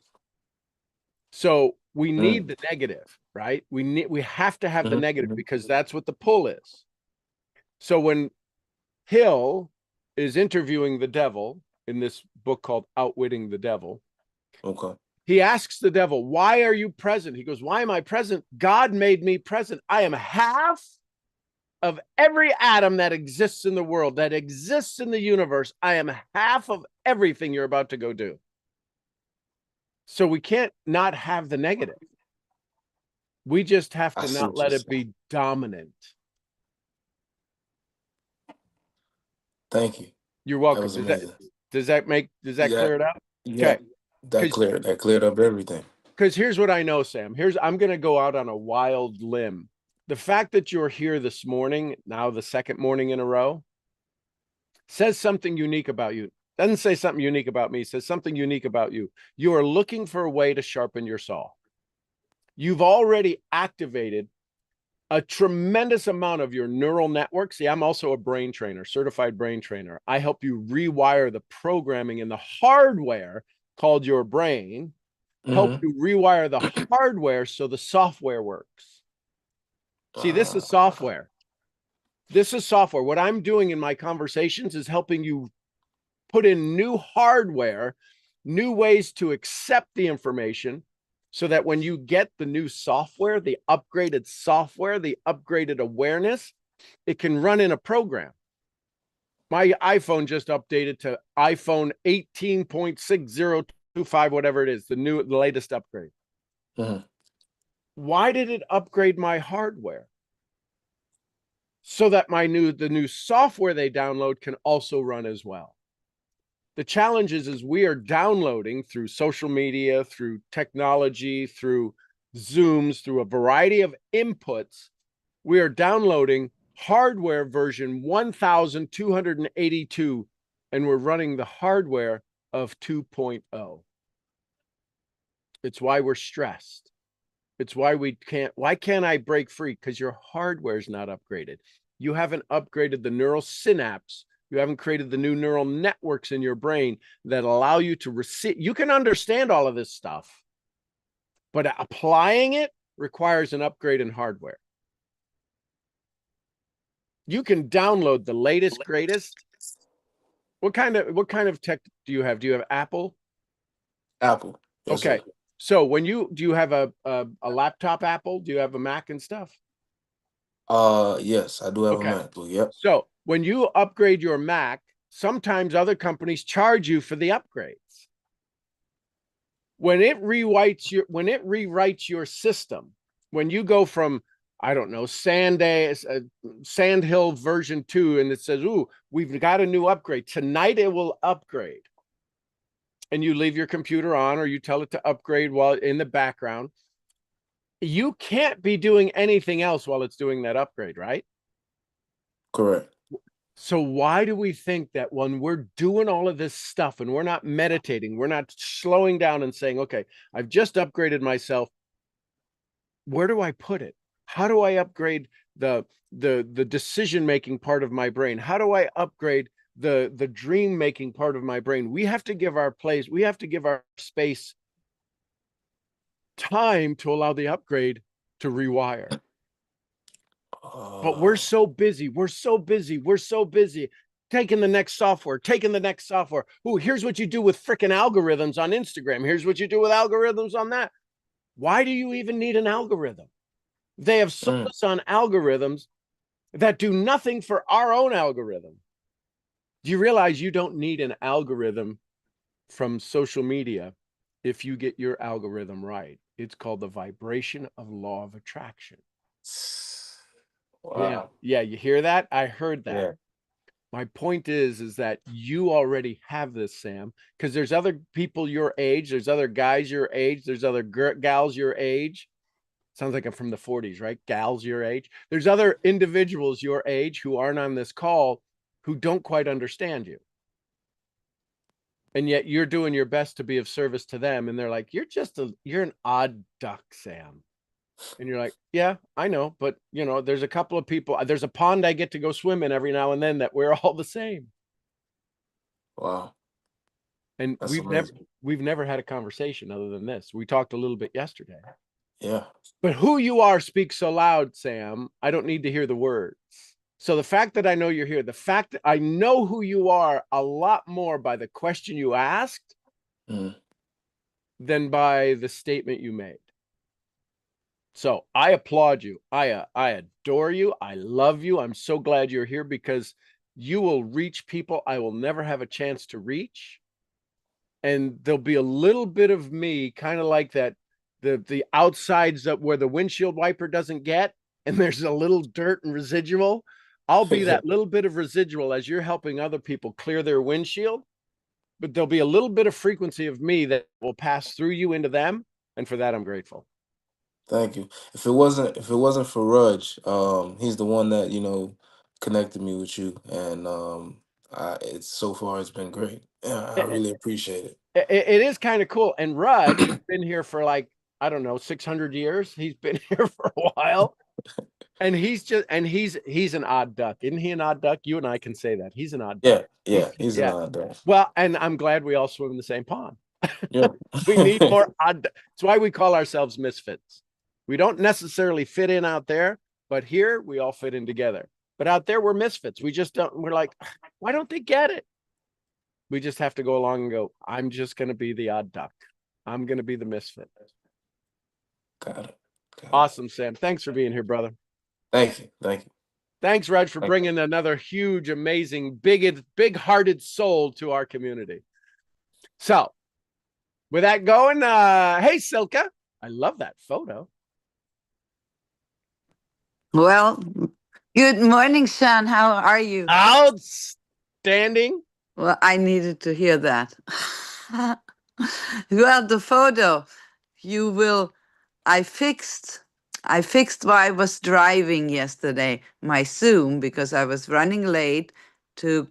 So we need the negative, right? We have to have the negative because that's what the pull is. So when Hill is interviewing the devil in this book called Outwitting the Devil, Okay. he asks the devil, "Why are you present?" He goes, "Why am I present? God made me present. I am half of every atom that exists in the world, that exists in the universe. I am half of everything you're about to go do." So we can't not have the negative. We just have to not let it be dominant. Thank you. You're That welcome. was amazing. Does that clear it up? Yeah, Okay. that cleared up everything. Because here's what I know, Sam. I'm going to go out on a wild limb. The fact that you're here this morning, now the second morning in a row, says something unique about you. Doesn't say something unique about me, says something unique about you. You are looking for a way to sharpen your saw. You've already activated a tremendous amount of your neural network. See, I'm also a brain trainer, certified brain trainer. I help you rewire the programming in the hardware called your brain, help you rewire the hardware so the software works. See, this is software. This is software. What I'm doing in my conversations is helping you put in new hardware, new ways to accept the information, so that when you get the new software, the upgraded software, the upgraded awareness, it can run in a program. My iPhone just updated to iPhone 18.6025, whatever it is, the latest upgrade. Why did it upgrade my hardware? So that the new software they download can also run as well. The challenge is we are downloading through social media, through technology, through Zooms, through a variety of inputs. We are downloading hardware version 1282, and we're running the hardware of 2.0. It's why we're stressed. It's why why can't I break free? Because your hardware is not upgraded. You haven't upgraded the neural synapse. You haven't created the new neural networks in your brain that allow you to receive. You can understand all of this stuff, but applying it requires an upgrade in hardware. You can download the latest, greatest. What kind of tech do you have? Do you have Apple? Apple. Yes, Okay. sir. So do you have a laptop Apple? Do you have a Mac and stuff? Yes, I do have a Okay. MacBook. Yep. So when you upgrade your Mac, sometimes other companies charge you for the upgrades. When it rewrites your system, when you go from, I don't know, Sandhill version 2, and it says, "Ooh, we've got a new upgrade. Tonight it will upgrade." And you leave your computer on, or you tell it to upgrade while in the background. You can't be doing anything else while it's doing that upgrade, right? Correct. So why do we think that when we're doing all of this stuff and we're not meditating, we're not slowing down and saying, "Okay, I've just upgraded myself. Where do I put it? How do I upgrade the decision making part of my brain? How do I upgrade the dream making part of my brain? We have to give our space time to allow the upgrade to rewire. But we're so busy. We're so busy taking the next software. Oh, here's what you do with freaking algorithms on Instagram. Here's what you do with algorithms on that. Why do you even need an algorithm? They have sold us on algorithms that do nothing for our own algorithm. Do you realize you don't need an algorithm from social media if you get your algorithm right? It's called the vibration of law of attraction. Wow. Yeah, you hear that? I heard that. Yeah. My point is that you already have this, Sam, because there's other people your age, there's other guys your age, there's other gals your age. Sounds like I'm from the 40s, right? Gals your age. There's other individuals your age who aren't on this call who don't quite understand you. And yet you're doing your best to be of service to them. And they're like, you're an odd duck, Sam. And you're like, yeah, I know. But, there's a couple of people. There's a pond I get to go swim in every now and then that we're all the same. Wow. And That's we've never had a conversation other than this. We talked a little bit yesterday. Yeah. But who you are speaks so loud, Sam. I don't need to hear the words. So the fact that I know you're here, the fact that I know who you are a lot more by the question you asked than by the statement you made. So I applaud you. I adore you. I love you. I'm so glad you're here because you will reach people I will never have a chance to reach. And there'll be a little bit of me, kind of like that, the outsides that where the windshield wiper doesn't get, and there's a little dirt and residual. I'll be that little bit of residual as you're helping other people clear their windshield. But there'll be a little bit of frequency of me that will pass through you into them. And for that, I'm grateful. Thank you. If it wasn't for Rudge, he's the one that connected me with you, and it's so far it's been great. Yeah, I really appreciate it. It is kind of cool. And Rudge has been here for like, I don't know, 600 years. He's been here for a while. And he's an odd duck. Isn't he an odd duck? You and I can say that. He's an odd duck. Yeah, he's an odd duck. Well, and I'm glad we all swim in the same pond. Yeah. We need more odd. That's why we call ourselves misfits. We don't necessarily fit in out there, but here we all fit in together. But out there, we're misfits. We just don't, we're like, why don't they get it? We just have to go along and go, I'm just going to be the odd duck. I'm going to be the misfit. Got it. Awesome, Sam. Thanks for being here, brother. Thank you. Thanks, Raj, for bringing another huge, amazing, big-hearted soul to our community. So, with that going, hey, Silka. I love that photo. Well, good morning, Sean. How are you? Outstanding. Well, I needed to hear that. Well, the photo, I fixed while I was driving yesterday my Zoom because I was running late to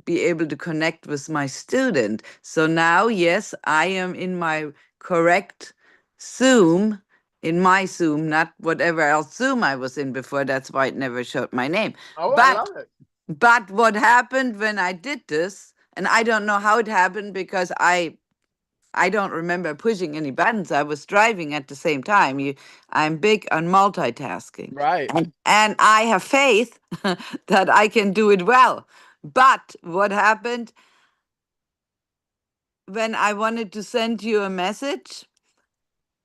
be able to connect with my student. So now, yes, I am in my correct Zoom, not whatever else Zoom I was in before. That's why it never showed my name. Oh, I love it. But what happened when I did this, and I don't know how it happened because I don't remember pushing any buttons. I was driving at the same time. I'm big on multitasking. Right. And I have faith that I can do it well. But what happened when I wanted to send you a message,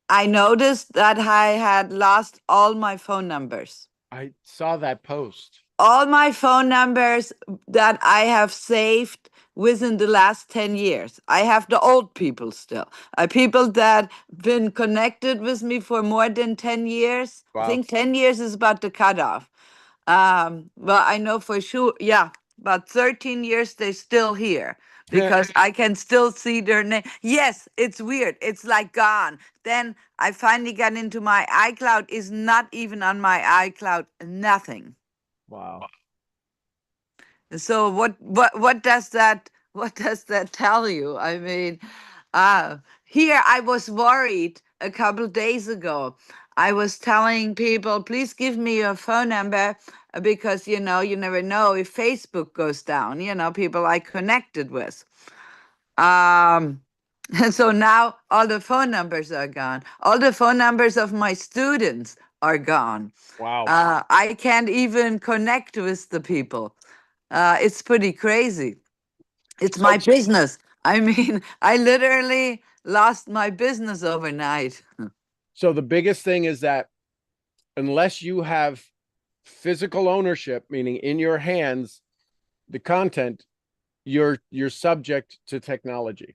I noticed that I had lost all my phone numbers. I saw that post. All my phone numbers that I have saved within the last 10 years. I have the old people still. People that been connected with me for more than 10 years. Wow. I think 10 years is about the cutoff. Well, I know for sure, about 13 years they're still here because I can still see their name. Yes, it's weird. It's like gone. Then I finally got into my iCloud. Is not even on my iCloud. Nothing. Wow. So what does that tell you? I mean, here I was worried a couple days ago. I was telling people, please give me your phone number because, you never know if Facebook goes down, people I connected with. And so now all the phone numbers are gone. All the phone numbers of my students are gone. Wow. I can't even connect with the people. It's pretty crazy. It's So my business. I mean, I literally lost my business overnight. So the biggest thing is that unless you have physical ownership, meaning in your hands, the content, you're subject to technology.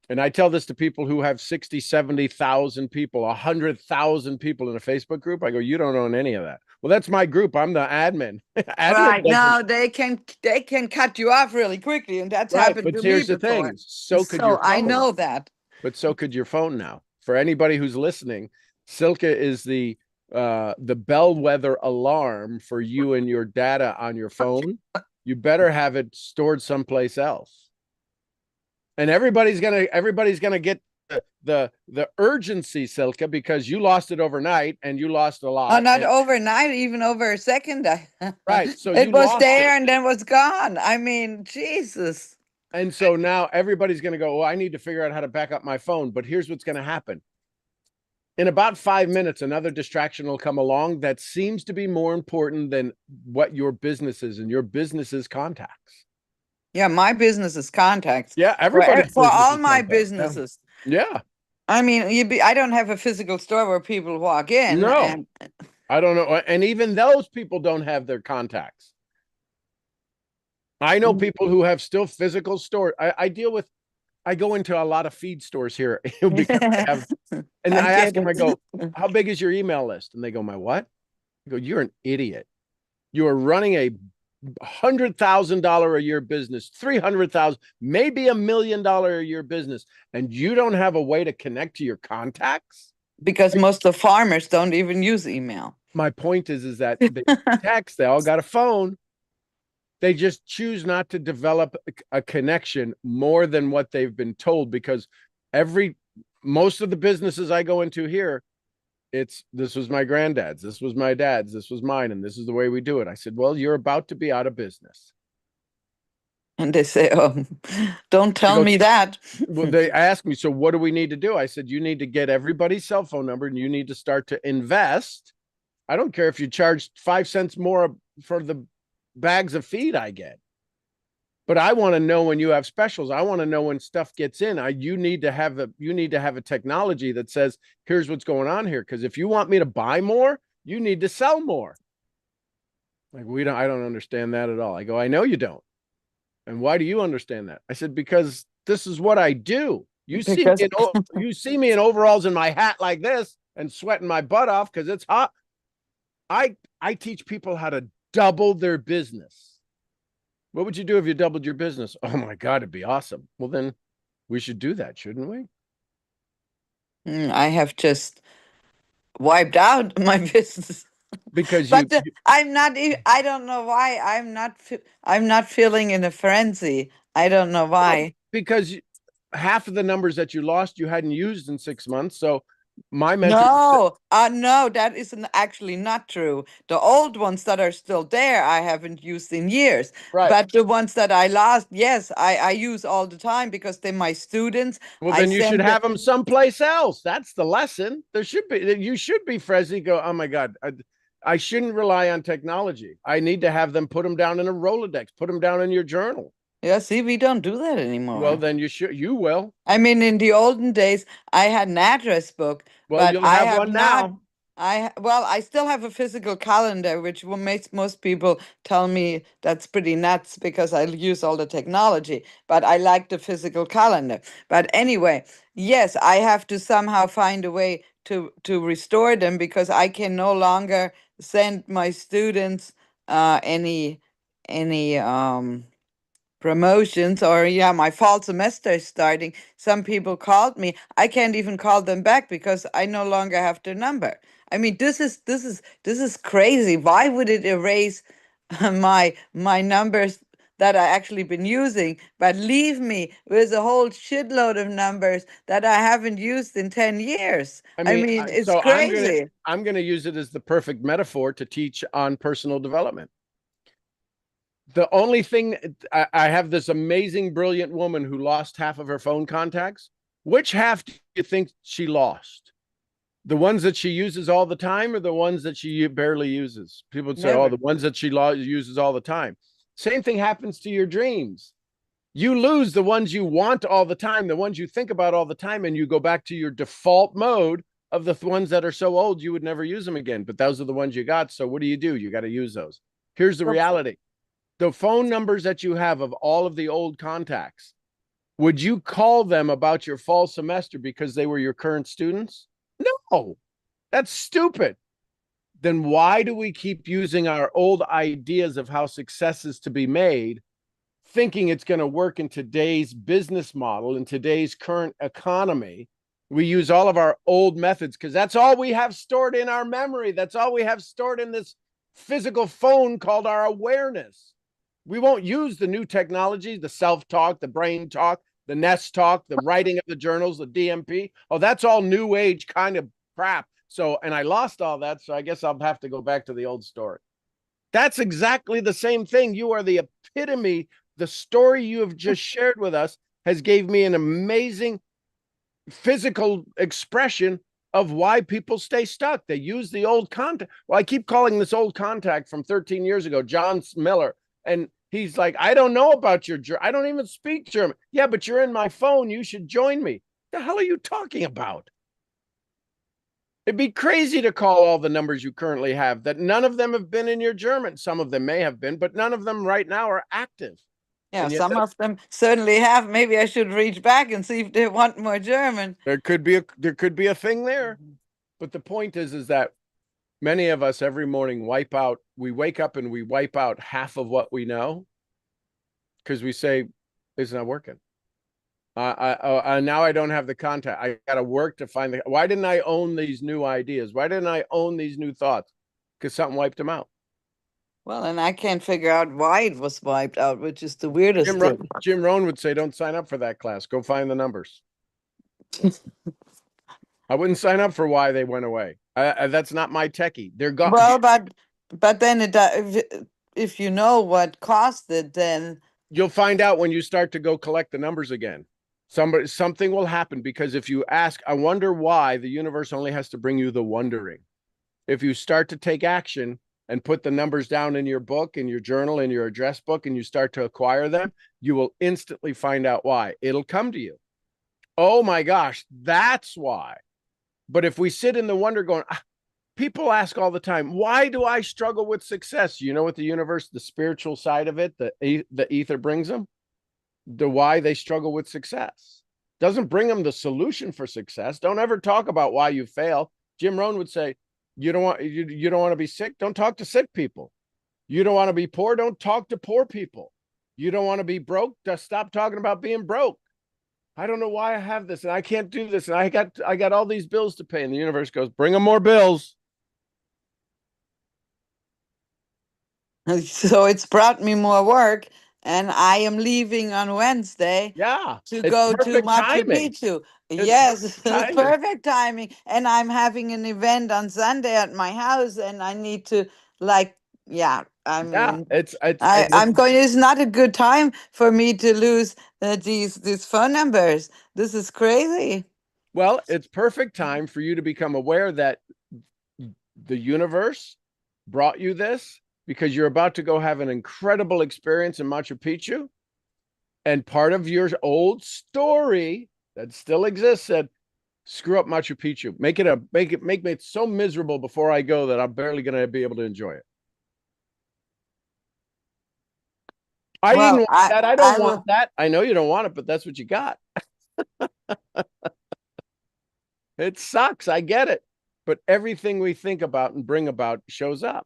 And I tell this to people who have 60, 70,000 people, 100,000 people in a Facebook group. I go, you don't own any of that. Well, that's my group. I'm the admin. Right. doesn't- No, they can cut you off really quickly, and that's right. happened But to me here's the before. thing. So could your So I phone. know that. But so could your phone now. For anybody who's listening, Silke is the bellwether alarm for you and your data on your phone. You better have it stored someplace else. And everybody's gonna get the urgency, Silke, because you lost it overnight and you lost a Oh, lot. not And, overnight, even over a second. right. So It you was lost there it. and then was gone. I mean, Jesus. And so now everybody's gonna go, well, I need to figure out how to back up my phone. But here's what's gonna happen. In about 5 minutes, another distraction will come along that seems to be more important than what your business is and your business's contacts. Yeah, my business is contacts. Yeah, everybody's For business all is my contacts. businesses. Yeah. I mean, I don't have a physical store where people walk in. No, And I don't know. And even those people don't have their contacts. I know people who have still physical store. I go into a lot of feed stores here because I have, and I ask get them, I it. go, how big is your email list? And they go, my what? I go, you're an idiot. You are running a $100,000 a year business, 300,000, maybe $1 million a year business, and you don't have a way to connect to your contacts. Because most of the farmers don't even use email. My point is that they text, they all got a phone. They just choose not to develop a connection more than what they've been told, because most of the businesses I go into here, this was my granddad's, this was my dad's, this was mine, and this is the way we do it. I said, well, you're about to be out of business. And they say, oh, don't tell me that. Well, they asked me, so what do we need to do? I said, you need to get everybody's cell phone number and you need to start to invest. I don't care if you charge 5 cents more for the bags of feed I get. But I want to know when you have specials. I want to know when stuff gets in. You need to have a technology that says, here's what's going on here. Because if you want me to buy more, you need to sell more. Like, I don't understand that at all. I go, I know you don't. And why do you understand that? I said, because this is what I do. You see me in overalls and my hat like this and sweating my butt off because it's hot. I teach people how to double their business. What would you do if you doubled your business? Oh my God, it'd be awesome. Well, then we should do that, shouldn't we? I have just wiped out my business. Because But I'm not. I don't know why. I'm not feeling in a frenzy. I don't know why. because half of the numbers that you lost, you hadn't used in 6 months. So my mentor, No, that isn't actually not true. The old ones that are still there, I haven't used in years. right? But the ones that I lost, yes, I use all the time because they're my students. Well, I then you should send have them someplace else. That's the lesson. You should be Frezzy. Go, oh my God, I shouldn't rely on technology. I need to have them put them down in a Rolodex, put them down in your journal. Yeah, see, we don't do that anymore. Well, then you will. I mean, in the olden days, I had an address book, Well, but you'll I have have one not. now. I still have a physical calendar, which makes most people tell me that's pretty nuts because I use all the technology. But I like the physical calendar. But anyway, yes, I have to somehow find a way to restore them because I can no longer send my students any promotions, or yeah, my fall semester is starting. Some people called me. I can't even call them back because I no longer have their number. I mean, this is crazy. Why would it erase my numbers that I actually been using, but leave me with a whole shitload of numbers that I haven't used in 10 years. I I mean, mean, it's so crazy. I'm gonna use it as the perfect metaphor to teach on personal development. The only thing I have this amazing, brilliant woman who lost half of her phone contacts. Which half do you think she lost? The ones that she uses all the time, or the ones that she barely uses? People would say, "Oh, Never. the ones that she uses all the time." Same thing happens to your dreams. You lose the ones you want all the time, the ones you think about all the time, and you go back to your default mode of the ones that are so old you would never use them again. But those are the ones you got. So what do? You got to use those. Here's the reality. The phone numbers that you have of all of the old contacts, would you call them about your fall semester because they were your current students? No, that's stupid. Then why do we keep using our old ideas of how success is to be made, thinking it's going to work in today's business model, in today's current economy? We use all of our old methods because that's all we have stored in our memory. That's all we have stored in this physical phone called our awareness. We won't use the new technology, the self-talk, the brain talk, the Nest talk, the writing of the journals, the DMP. Oh, that's all new age kind of crap. So, and I lost all that. So I guess I'll have to go back to the old story. That's exactly the same thing. You are the epitome. The story you have just shared with us has gave me an amazing physical expression of why people stay stuck. They use the old contact. Well, I keep calling this old contact from 13 years ago, John Miller. And he's like, I don't know about your German. I don't even speak German. Yeah, but you're in my phone. You should join me. The hell are you talking about? It'd be crazy to call all the numbers you currently have, that none of them have been in your German. Some of them may have been, but none of them right now are active. Yeah, And yet some of them certainly have. Maybe I should reach back and see if they want more German. there could be a thing there. But the point is that many of us every morning we wake up and we wipe out half of what we know because we say, it's not working. Now I don't have the contact. I got to work to find why didn't I own these new ideas? Why didn't I own these new thoughts? Because something wiped them out. Well, and I can't figure out why it was wiped out, which is the weirdest thing. Jim Rohn would say, don't sign up for that class. Go find the numbers. I wouldn't sign up for why they went away. That's not my techie. They're gone. Well, but then if you know what caused it, then You'll find out when you start to go collect the numbers again. Something will happen, because if you ask, I wonder why, the universe only has to bring you the wondering. If you start to take action and put the numbers down in your book, in your journal, in your address book, and you start to acquire them, you will instantly find out why. It'll come to you. Oh my gosh, that's why. But if we sit in the wonder going, people ask all the time, why do I struggle with success? You know what the universe, the spiritual side of it, the ether brings them? The why they struggle with success. Doesn't bring them the solution for success. Don't ever talk about why you fail. Jim Rohn would say, you don't want to be sick, don't talk to sick people. You don't want to be poor, don't talk to poor people. You don't want to be broke, just stop talking about being broke. I don't know why I have this and I can't do this and I got all these bills to pay, and the universe goes, bring them more bills. so it's brought me more work, and I am leaving on Wednesday Yeah, to it's go to perfect Machu timing. Picchu. It's Yes, perfect timing. perfect timing. And I'm having an event on Sunday at my house, and I need to yeah. I mean, I'm going. It's not a good time for me to lose these phone numbers. This is crazy. Well, it's perfect time for you to become aware that the universe brought you this because you're about to go have an incredible experience in Machu Picchu. And part of your old story that still exists said, screw up Machu Picchu. Make it so miserable before I go that I'm barely going to be able to enjoy it. I didn't want that. I don't want that. I know you don't want it, but that's what you got. It sucks. I get it. But everything we think about and bring about shows up.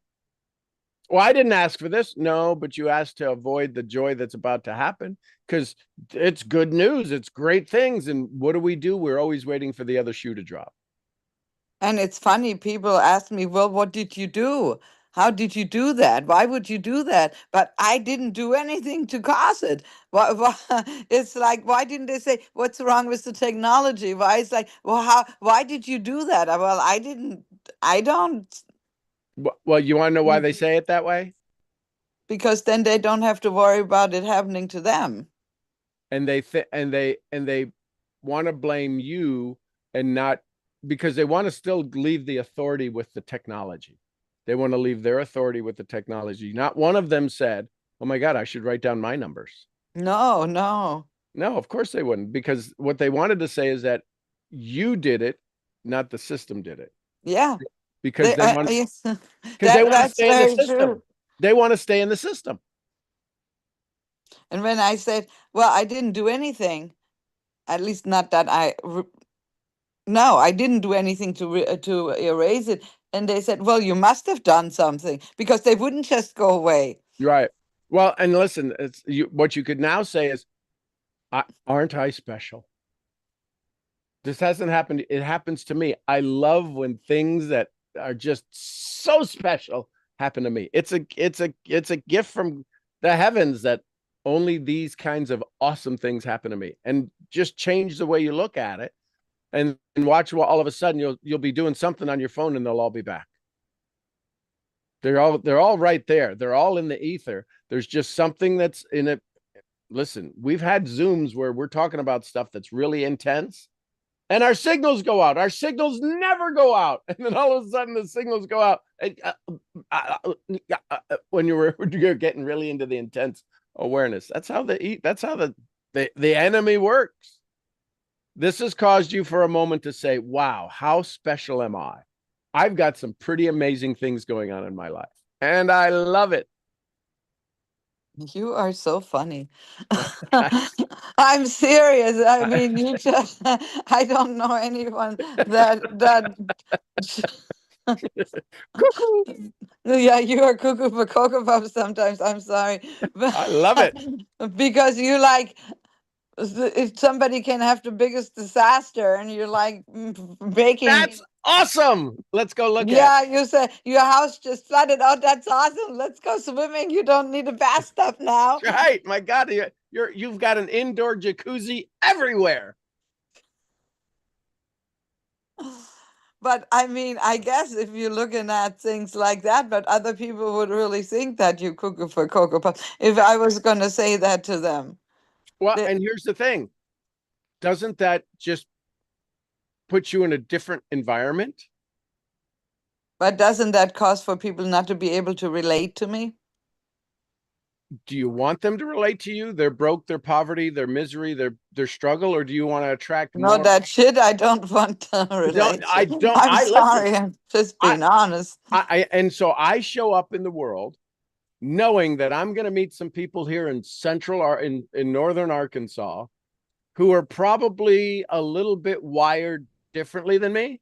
Well, I didn't ask for this. No, but you asked to avoid the joy that's about to happen because it's good news. It's great things. And what do? We're always waiting for the other shoe to drop. And it's funny. People ask me, well, what did you do? how did you do that? Why would you do that? But I didn't do anything to cause it. Why, it's like, why didn't they say, what's wrong with the technology? Why it's like, well, why did you do that? Well, I don't, Well, you want to know why they say it that way? because then they don't have to worry about it happening to them. And they want to blame you, and not, because they want to still leave the authority with the technology. They want to leave their authority with the technology. Not one of them said, "Oh my God, I should write down my numbers." No, no. No, of course they wouldn't, because what they wanted to say is that you did it, not the system did it. Yeah. Because they want, Yes, because they want to that's stay in the very system. true. They want to stay in the system. And when I said, well, I didn't do anything, at least not that no, I didn't do anything to erase it. And they said, well, you must have done something, because they wouldn't just go away. Right. Well, and listen, it's what you could now say is, aren't I special? This hasn't happened. It happens to me. I love when things that are just so special happen to me. It's a gift from the heavens that only these kinds of awesome things happen to me, and just change the way you look at it, and watch, well, all of a sudden you'll be doing something on your phone and they'll all be back. They're all right there. They're all in the ether. There's just something that's in it. Listen, we've had Zooms where we're talking about stuff that's really intense, and our signals go out. Our signals never go out. And then all of a sudden the signals go out. When you're getting really into the intense awareness. That's how the enemy works. This has caused you for a moment to say, wow, how special am I? I've got some pretty amazing things going on in my life, and I love it. You are so funny. I'm serious. I mean, you just, I don't know anyone that Cuckoo. yeah, you are cuckoo for Cocoa Puffs sometimes. I'm sorry. I love it. Because you like, if somebody can have the biggest disaster and you're like baking. That's awesome. Let's go look at Yeah, you say your house just flooded. Oh, that's awesome. Let's go swimming. You don't need a bathtub now. it. Right. My God, you've got an indoor jacuzzi everywhere. But I mean, I guess if you're looking at things like that, but other people would really think that you cook for Cocoa Puffs. If I was going to say that to them. Well, and here's the thing. Doesn't that just put you in a different environment? But doesn't that cause for people not to be able to relate to me? Do you want them to relate to you? Their broke, their poverty, their misery, their struggle, or do you want to attract No, more? that shit I don't want to relate. I don't. I'm sorry. Listen. I'm just being honest. And so I show up in the world knowing that I'm going to meet some people here in central or in northern Arkansas who are probably a little bit wired differently than me.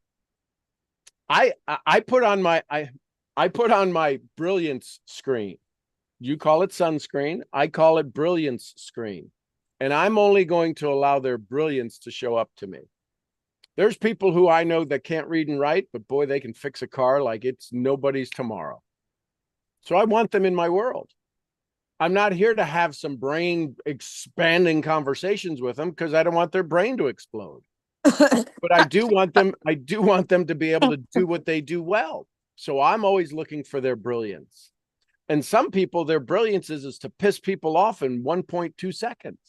I put on my brilliance screen. You call it sunscreen. I call it brilliance screen. And I'm only going to allow their brilliance to show up to me. There's people who I know that can't read and write, but boy, they can fix a car like it's nobody's tomorrow. So I want them in my world. I'm not here to have some brain expanding conversations with them, because I don't want their brain to explode. But I do want them to be able to do what they do well. So I'm always looking for their brilliance. And some people, their brilliance is to piss people off in 1.2 seconds.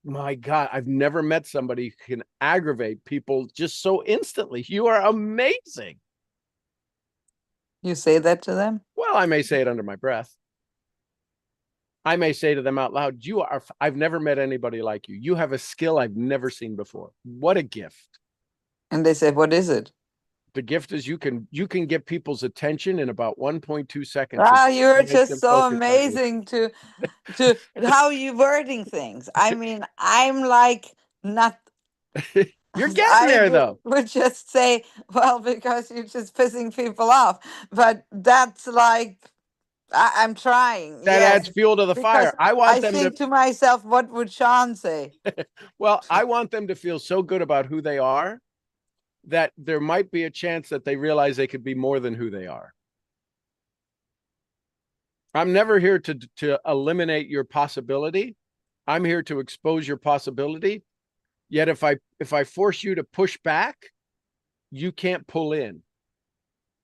My God, I've never met somebody who can aggravate people just so instantly. You are amazing. You say that to them? Well, I may say it under my breath. I may say to them out loud, I've never met anybody like you. You have a skill I've never seen before. What a gift. And they say, what is it? The gift is you can get people's attention in about 1.2 seconds. Wow, you're just so amazing to how you wording things. I mean, I'm like not. You're getting there, though. Would just say, well, because you're just pissing people off. But that's like, I'm trying. That adds fuel to the fire. I think to myself, what would Sean say? Well, I want them to feel so good about who they are that there might be a chance that they realize they could be more than who they are. I'm never here to eliminate your possibility. I'm here to expose your possibility. Yet if I force you to push back, you can't pull in.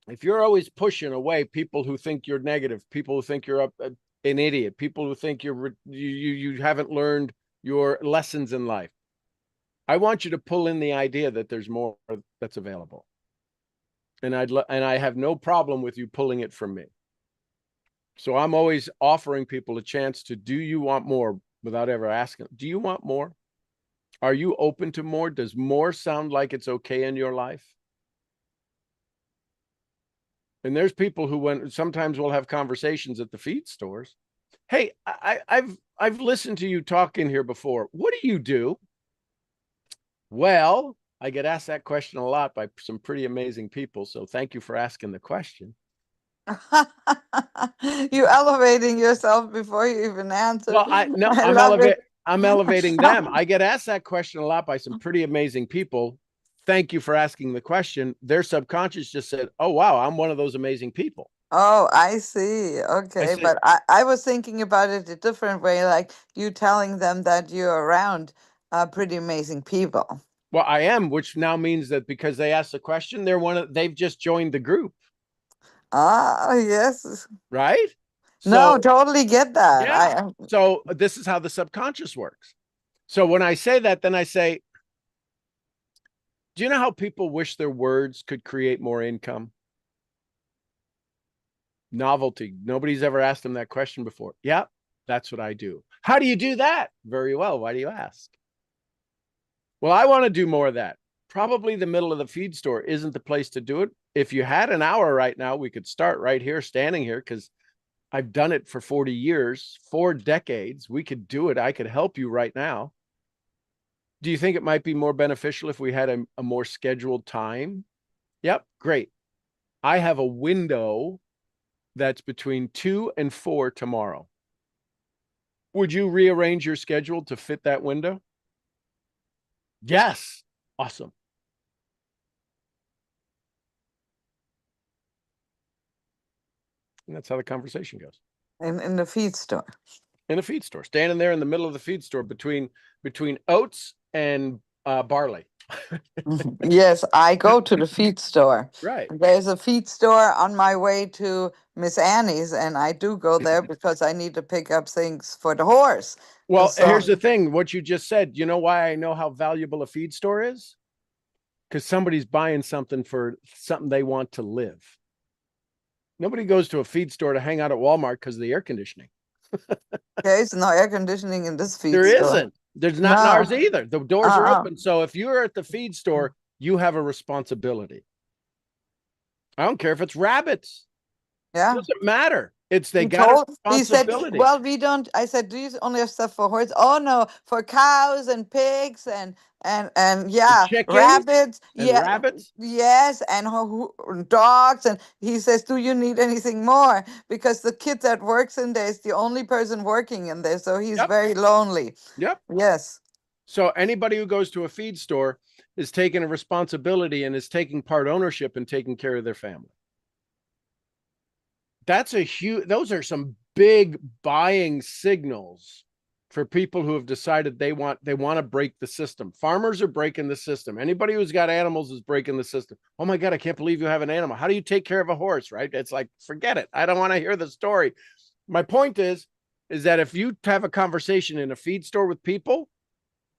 If you're always pushing away people who think you're negative, people who think you're an idiot, people who think you haven't learned your lessons in life, I want you to pull in the idea that there's more that's available. And I have no problem with you pulling it from me. So I'm always offering people a chance to, do you want more, without ever asking, do you want more? Are you open to more? Does more sound like it's okay in your life? And there's people who sometimes we'll have conversations at the feed stores. Hey, I've listened to you talk in here before. What do you do? Well, I get asked that question a lot by some pretty amazing people. So thank you for asking the question. You elevating yourself before you even answer. Well, no, I love it. I'm elevating them. I get asked that question a lot by some pretty amazing people. Thank you for asking the question. Their subconscious just said, oh, wow, I'm one of those amazing people. Oh, I see. Okay. said, But I was thinking about it a different way, like you telling them that you're around pretty amazing people. well, I am, which now means that because they asked the question, they've just joined the group, Ah, yes. right? No, So, totally get that. yeah. So this is how the subconscious works. So when I say that, then I say, do you know how people wish their words could create more income? Novelty. Nobody's ever asked them that question before. Yeah, that's what I do. How do you do that? Very well. Why do you ask? Well, I want to do more of that. Probably the middle of the feed store isn't the place to do it. If you had an hour right now, we could start right here, standing here, because I've done it for 40 years, 4 decades. We could do it. I could help you right now. Do you think it might be more beneficial if we had a more scheduled time? Yep, great. I have a window that's between 2 and 4 tomorrow. Would you rearrange your schedule to fit that window? Yes. Awesome. And that's how the conversation goes. In the feed store. In a feed store, standing there in the middle of the feed store between oats and barley. Yes, I go to the feed store. Right. There's a feed store on my way to Miss Annie's, and I do go there because I need to pick up things for the horse. Well, So, here's the thing. What you just said, you know why I know how valuable a feed store is? Because somebody's buying something for something they want to live. Nobody goes to a feed store to hang out at Walmart because of the air conditioning. there's no air conditioning in this feed There store. isn't. There's not in No. ours either. The doors are Uh-uh. open. So if you're at the feed store, you have a responsibility. I don't care if it's rabbits. It Yeah. doesn't matter. They He got a told, he said, responsibility. well, we don't, I said, do you only have stuff for horses? Oh no, for cows and pigs and yeah, Chickens rabbits. and Yeah, rabbits. yes, and dogs. And he says, do you need anything more? Because the kid that works in there is the only person working in there. So he's Yep. very lonely. Yep. Yes. So anybody who goes to a feed store is taking a responsibility and is taking part ownership and taking care of their family. Those are some big buying signals for people who have decided they want to break the system. Farmers are breaking the system. Anybody who's got animals is breaking the system. Oh my God, I can't believe you have an animal. How do you take care of a horse, right? It's like, forget it. I don't want to hear the story. My point is that if you have a conversation in a feed store with people,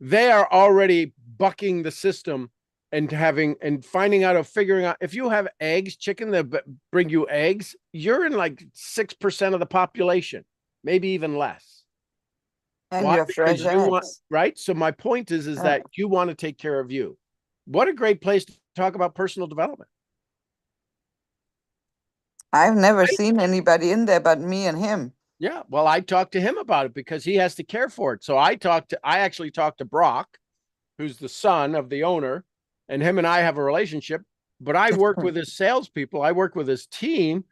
they are already bucking the system and finding out figuring out if you have eggs, chicken that bring you eggs, you're in like 6% of the population, maybe even less. And Why? you have fresh Because you want, eggs. right? So my point is that you want to take care of you. What a great place to talk about personal development. I've never seen anybody in there but me and him. Yeah. Well, I talked to him about it because he has to care for it. So I actually talked to Brock, who's the son of the owner, and him and I have a relationship, but I work with his salespeople. I work with his team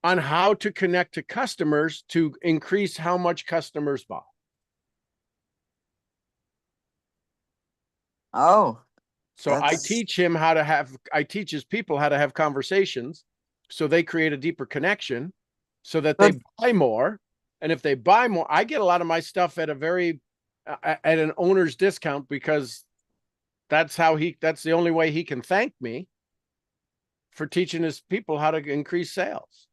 on how to connect to customers to increase how much customers buy. Oh. So I teach his people how to have conversations so they create a deeper connection so that But they buy more. And if they buy more, I get a lot of my stuff at a very at an owner's discount, because that's the only way he can thank me for teaching his people how to increase sales.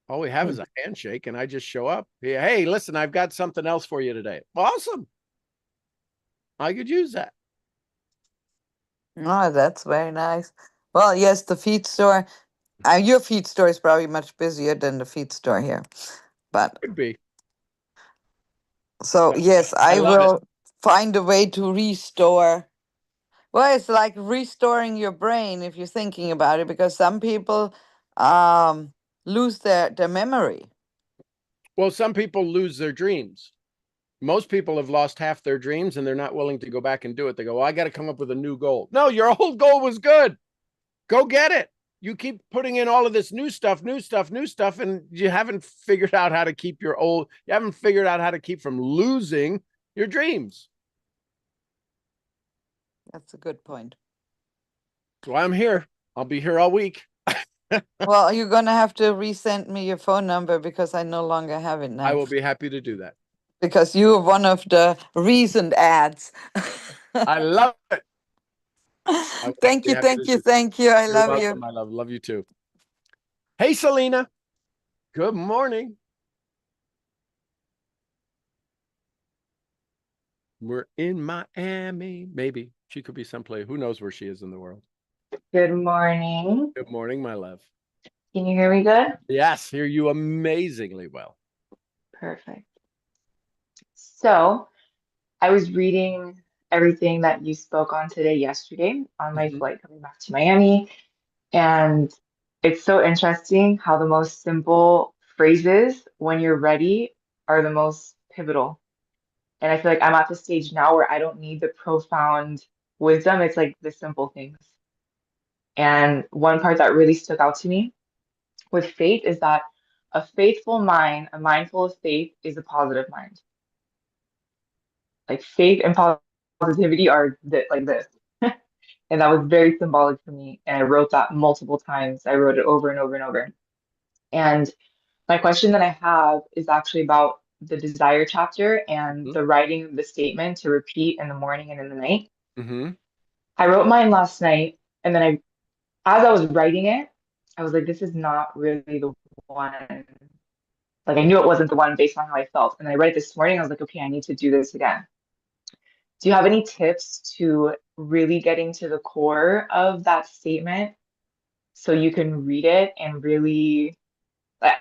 All we have is a handshake, and I just show up. Hey, listen, I've got something else for you today. Awesome. I could use that. oh, that's very nice. Well, yes, the feed store. Your feed store is probably much busier than the feed store here, but Could be. so yes, I I love it. will find a way to restore. Well, it's like restoring your brain if you're thinking about it, because some people lose their memory. Well, some people lose their dreams. Most people have lost half their dreams, and they're not willing to go back and do it. They go, well, I got to come up with a new goal. No, your old goal was good. Go get it. You keep putting in all of this new stuff, and you haven't figured out how to keep you haven't figured out how to keep from losing your dreams. That's a good point. So I'm here. I'll be here all week. Well, you're gonna have to resend me your phone number because I no longer have it now. I will be happy to do that. Because you are one of the recent ads. I love it. Thank you. I You're love welcome, you. my love. Love you too. Hey, Selena. Good morning. We're in Miami. Maybe she could be someplace. Who knows where she is in the world? Good morning. Good morning, my love. Can you hear me good? Yes, hear you amazingly well. Perfect. So I was reading everything that you spoke on today yesterday on my flight coming back to Miami. And it's so interesting how the most simple phrases when you're ready are the most pivotal. And I feel like I'm at the stage now where I don't need the profound wisdom. It's like the simple things. And one part that really stuck out to me with faith is that a faithful mind, a mind full of faith, is a positive mind. Like faith and positivity are like this. And that was very symbolic for me. And I wrote that multiple times. I wrote it over and over and over. And my question that I have is actually about the desire chapter and the writing of the statement to repeat in the morning and in the night. Mm-hmm. I wrote mine last night, and then as I was writing it, I was like, this is not really the one. Like I knew it wasn't the one based on how I felt. And I read it this morning. I was like, okay, I need to do this again. Do you have any tips to really getting to the core of that statement so you can read it and really,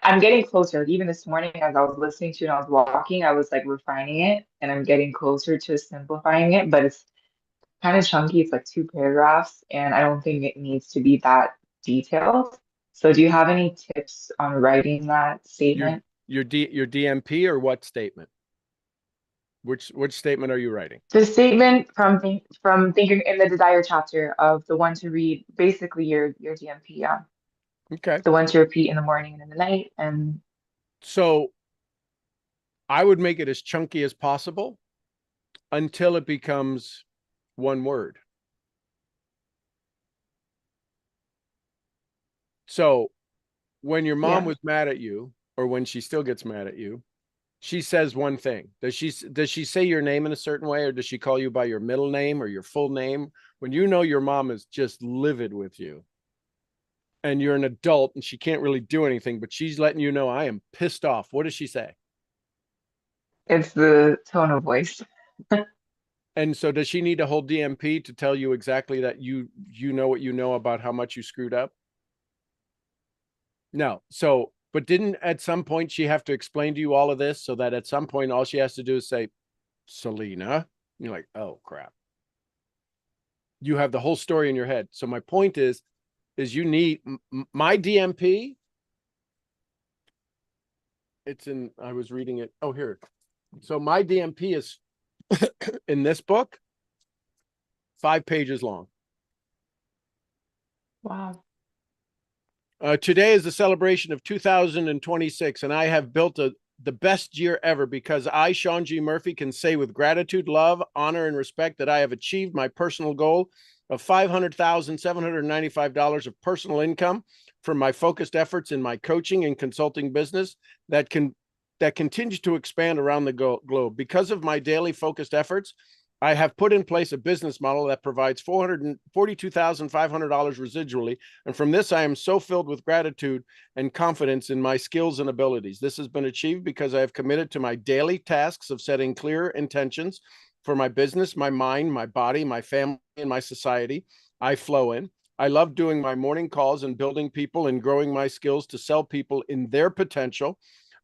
I'm getting closer. Like even this morning, as I was listening to it and I was walking, I was like refining it and I'm getting closer to simplifying it, but it's kind of chunky. It's like 2 paragraphs, and I don't think it needs to be that detailed. So do you have any tips on writing that statement? Your DMP, or what statement? Which statement are you writing? The statement from thinking in the desire chapter of the one to read, basically your DMP, yeah. Okay. The one to repeat in the morning and in the night. And so I would make it as chunky as possible until it becomes one word. So when your mom was mad at you, or when she still gets mad at you, she says one thing. Does she say your name in a certain way, or does she call you by your middle name or your full name? When you know your mom is just livid with you and you're an adult and she can't really do anything, but she's letting you know, I am pissed off. What does she say? it's the tone of voice. And so does she need a whole DMP to tell you exactly that you know what you know about how much you screwed up? No. So, but didn't at some point she have to explain to you all of this, so that at some point all she has to do is say, Selena? You're like, oh crap. You have the whole story in your head. So my point is you need my DMP. It's in, I was reading it. Oh, here. So my DMP is in this book, 5 pages long. Wow. Today is the celebration of 2026, and I have built the best year ever, because I, Sean G. Murphy, can say with gratitude, love, honor, and respect that I have achieved my personal goal of $500,795 of personal income from my focused efforts in my coaching and consulting business that continues to expand around the globe. Because of my daily focused efforts, I have put in place a business model that provides $442,500 residually. And from this, I am so filled with gratitude and confidence in my skills and abilities. This has been achieved because I have committed to my daily tasks of setting clear intentions for my business, my mind, my body, my family, and my society. I flow in. I love doing my morning calls and building people and growing my skills to sell people in their potential.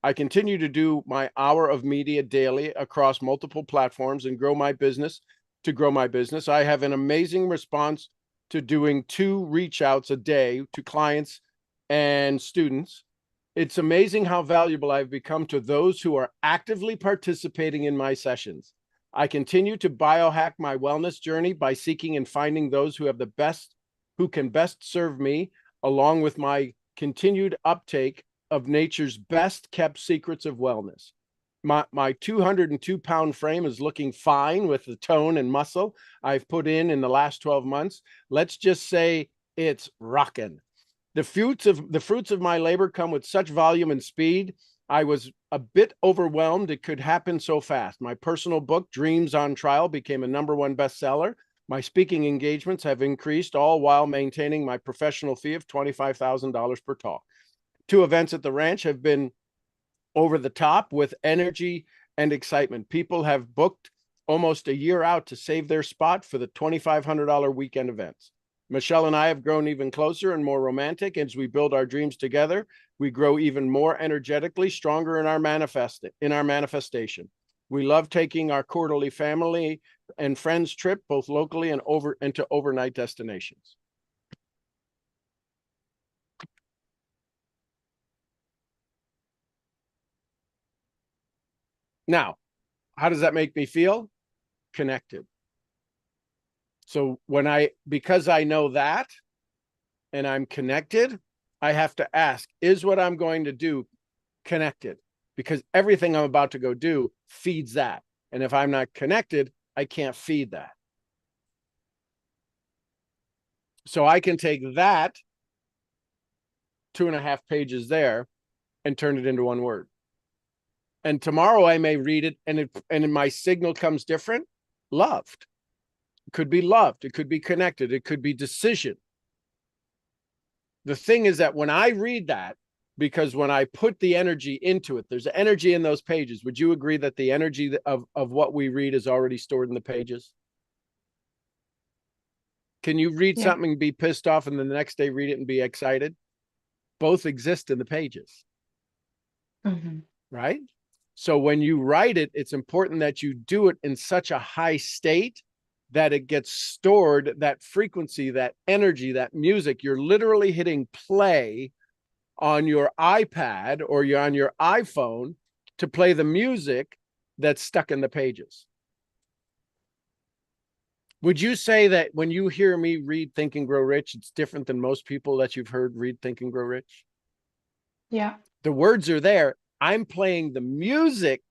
I continue to do my hour of media daily across multiple platforms and grow my business. I have an amazing response to doing 2 reach outs a day to clients and students. It's amazing how valuable I've become to those who are actively participating in my sessions. I continue to biohack my wellness journey by seeking and finding those who can best serve me, along with my continued uptake of nature's best kept secrets of wellness. My 202-pound frame is looking fine with the tone and muscle I've put in the last 12 months. Let's just say it's rocking. The fruits of my labor come with such volume and speed. I was a bit overwhelmed it could happen so fast. My personal book, Dreams on Trial, became a #1 bestseller. My speaking engagements have increased, all while maintaining my professional fee of $25,000 per talk. 2 events at the ranch have been over the top with energy and excitement. People have booked almost a year out to save their spot for the $2,500 weekend events. Michelle and I have grown even closer and more romantic as we build our dreams together. We grow even more energetically, stronger in our manifestation. We love taking our quarterly family and friends trip, both locally and into overnight destinations. Now, how does that make me feel? Connected. So because I know that and I'm connected, I have to ask, is what I'm going to do connected? Because everything I'm about to go do feeds that. And if I'm not connected, I can't feed that. So I can take that 2.5 pages there and turn it into 1 word. And tomorrow I may read it and my signal comes different. Loved. It could be loved. It could be connected. It could be decision. The thing is that when I read that, because when I put the energy into it, there's energy in those pages. Would you agree that the energy of what we read is already stored in the pages? Can you read something and be pissed off and then the next day read it and be excited? Both exist in the pages. Mm-hmm. Right? So when you write it, it's important that you do it in such a high state that it gets stored, that frequency, that energy, that music. You're literally hitting play on your iPad or you're on your iPhone to play the music that's stuck in the pages. Would you say that when you hear me read Think and Grow Rich, it's different than most people that you've heard read Think and Grow Rich? Yeah. The words are there. I'm playing the music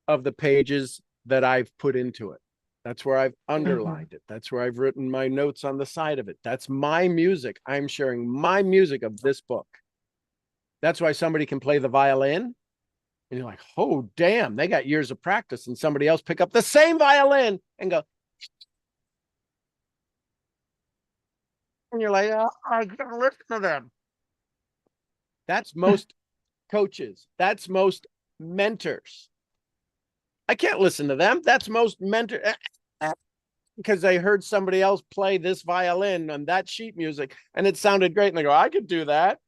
of the pages that I've put into it. That's where I've underlined it. That's where I've written my notes on the side of it. That's my music. I'm sharing my music of this book. That's why somebody can play the violin and you're like, oh, damn, they got years of practice, and somebody else pick up the same violin and go, and you're like, oh, I can't listen to them. That's most coaches. That's most mentors. I can't listen to them. That's most mentors, because they heard somebody else play this violin on that sheet music and it sounded great. And they go, I could do that.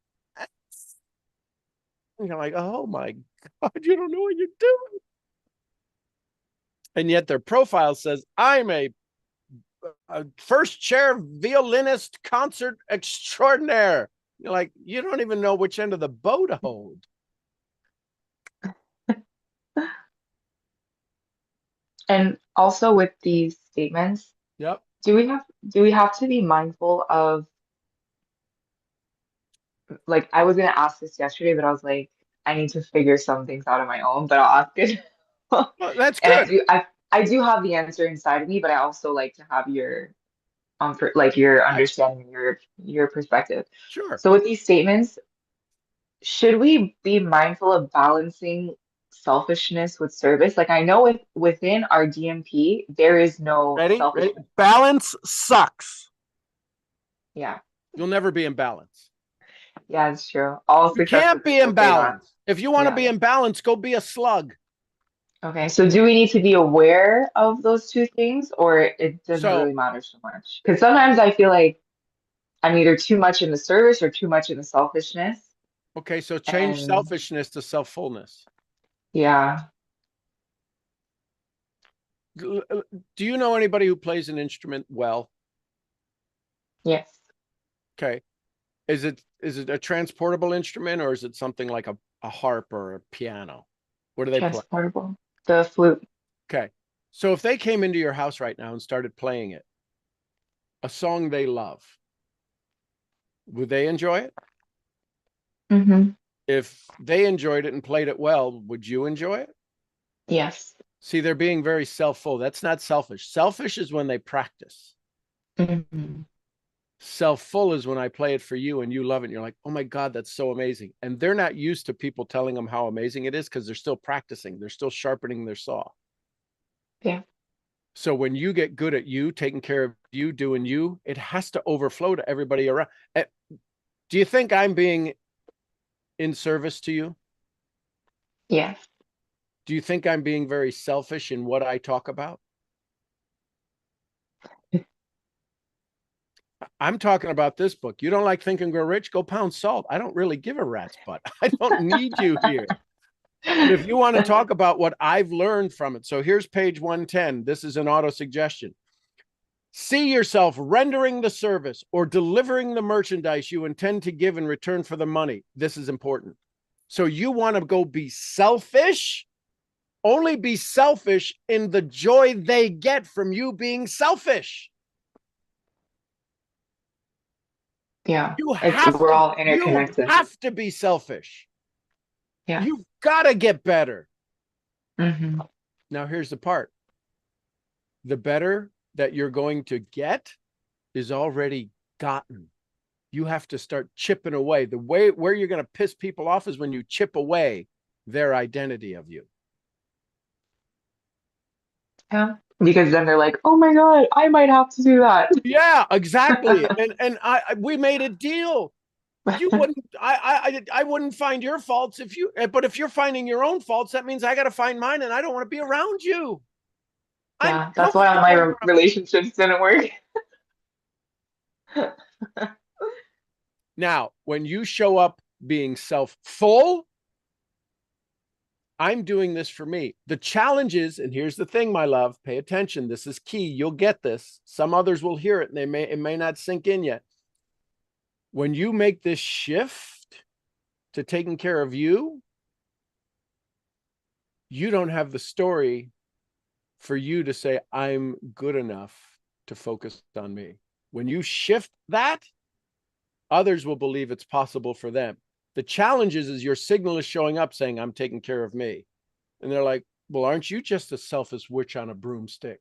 And you're like, oh my God, you don't know what you're doing. And yet their profile says, I'm a first chair violinist concert extraordinaire. You're like, you don't even know which end of the bow to hold. And also with these statements, Yep. do we have to be mindful of, like, I was gonna ask this yesterday, but I was like, I need to figure some things out on my own, but I'll ask it. Well, that's And good. I do have the answer inside of me, but I also like to have your for like your understanding, your perspective. Sure. So with these statements, should we be mindful of balancing selfishness with service? Like I know within our DMP, there is no Ready? Ready? selfishness. Balance sucks. Yeah. You'll never be in balance. Yeah, it's true. All You successful can't be in people say that. balance. If you want to Yeah. be in balance, go be a slug. Okay. So do we need to be aware of those two things, or it doesn't So, really matter so much? Because sometimes I feel like I'm either too much in the service or too much in the selfishness. okay, so change And selfishness to self-fullness. yeah, Do you know anybody who plays an instrument well? yes. Okay. Is it a transportable instrument, or is it something like a harp or a piano? What do they play? Transportable. The flute. Okay. So if they came into your house right now and started playing it, a song they love, would they enjoy it? Mm-hmm. If they enjoyed it and played it well, would you enjoy it? Yes. See, they're being very self-full. That's not selfish. Selfish is when they practice. Mm-hmm. Self-full is when I play it for you and you love it. And you're like, oh my God, that's so amazing. And they're not used to people telling them how amazing it is because they're still practicing. They're still sharpening their saw. Yeah. So when you get good at you, taking care of you, doing you, it has to overflow to everybody around. Do you think I'm being in service to you? Yes. Do you think I'm being very selfish in what I talk about? I'm talking about this book. You don't like Think and Grow Rich? Go pound salt. I don't really give a rat's butt. I don't need you here. But if you want to talk about what I've learned from it. So here's page 110. This is an auto suggestion. See yourself rendering the service or delivering the merchandise you intend to give in return for the money. This is important. So you want to go be selfish? Only be selfish in the joy they get from you being selfish. Yeah. You It's have we're to, all interconnected. be selfish. Yeah. You've got to get better. Mm-hmm. Now, here's the part. The better that you're going to get is already gotten. You have to start chipping away. The way where you're going to piss people off is when you chip away their identity of you. Yeah. Because then they're like, oh my God, I might have to do that. Yeah, exactly. And we made a deal. You wouldn't, I wouldn't find your faults if you, but if you're finding your own faults, that means I got to find mine, and I don't want to be around you. I'm Yeah, that's why all my comfortable around. relationships didn't work. Now, when you show up being self-full, I'm doing this for me. The challenge is, and here's the thing, my love, pay attention. This is key. You'll get this. Some others will hear it and it may not sink in yet. When you make this shift to taking care of you, you don't have the story for you to say, I'm good enough to focus on me. When you shift that, others will believe it's possible for them. The challenge is your signal is showing up saying, I'm taking care of me. And they're like, well, aren't you just a selfish witch on a broomstick?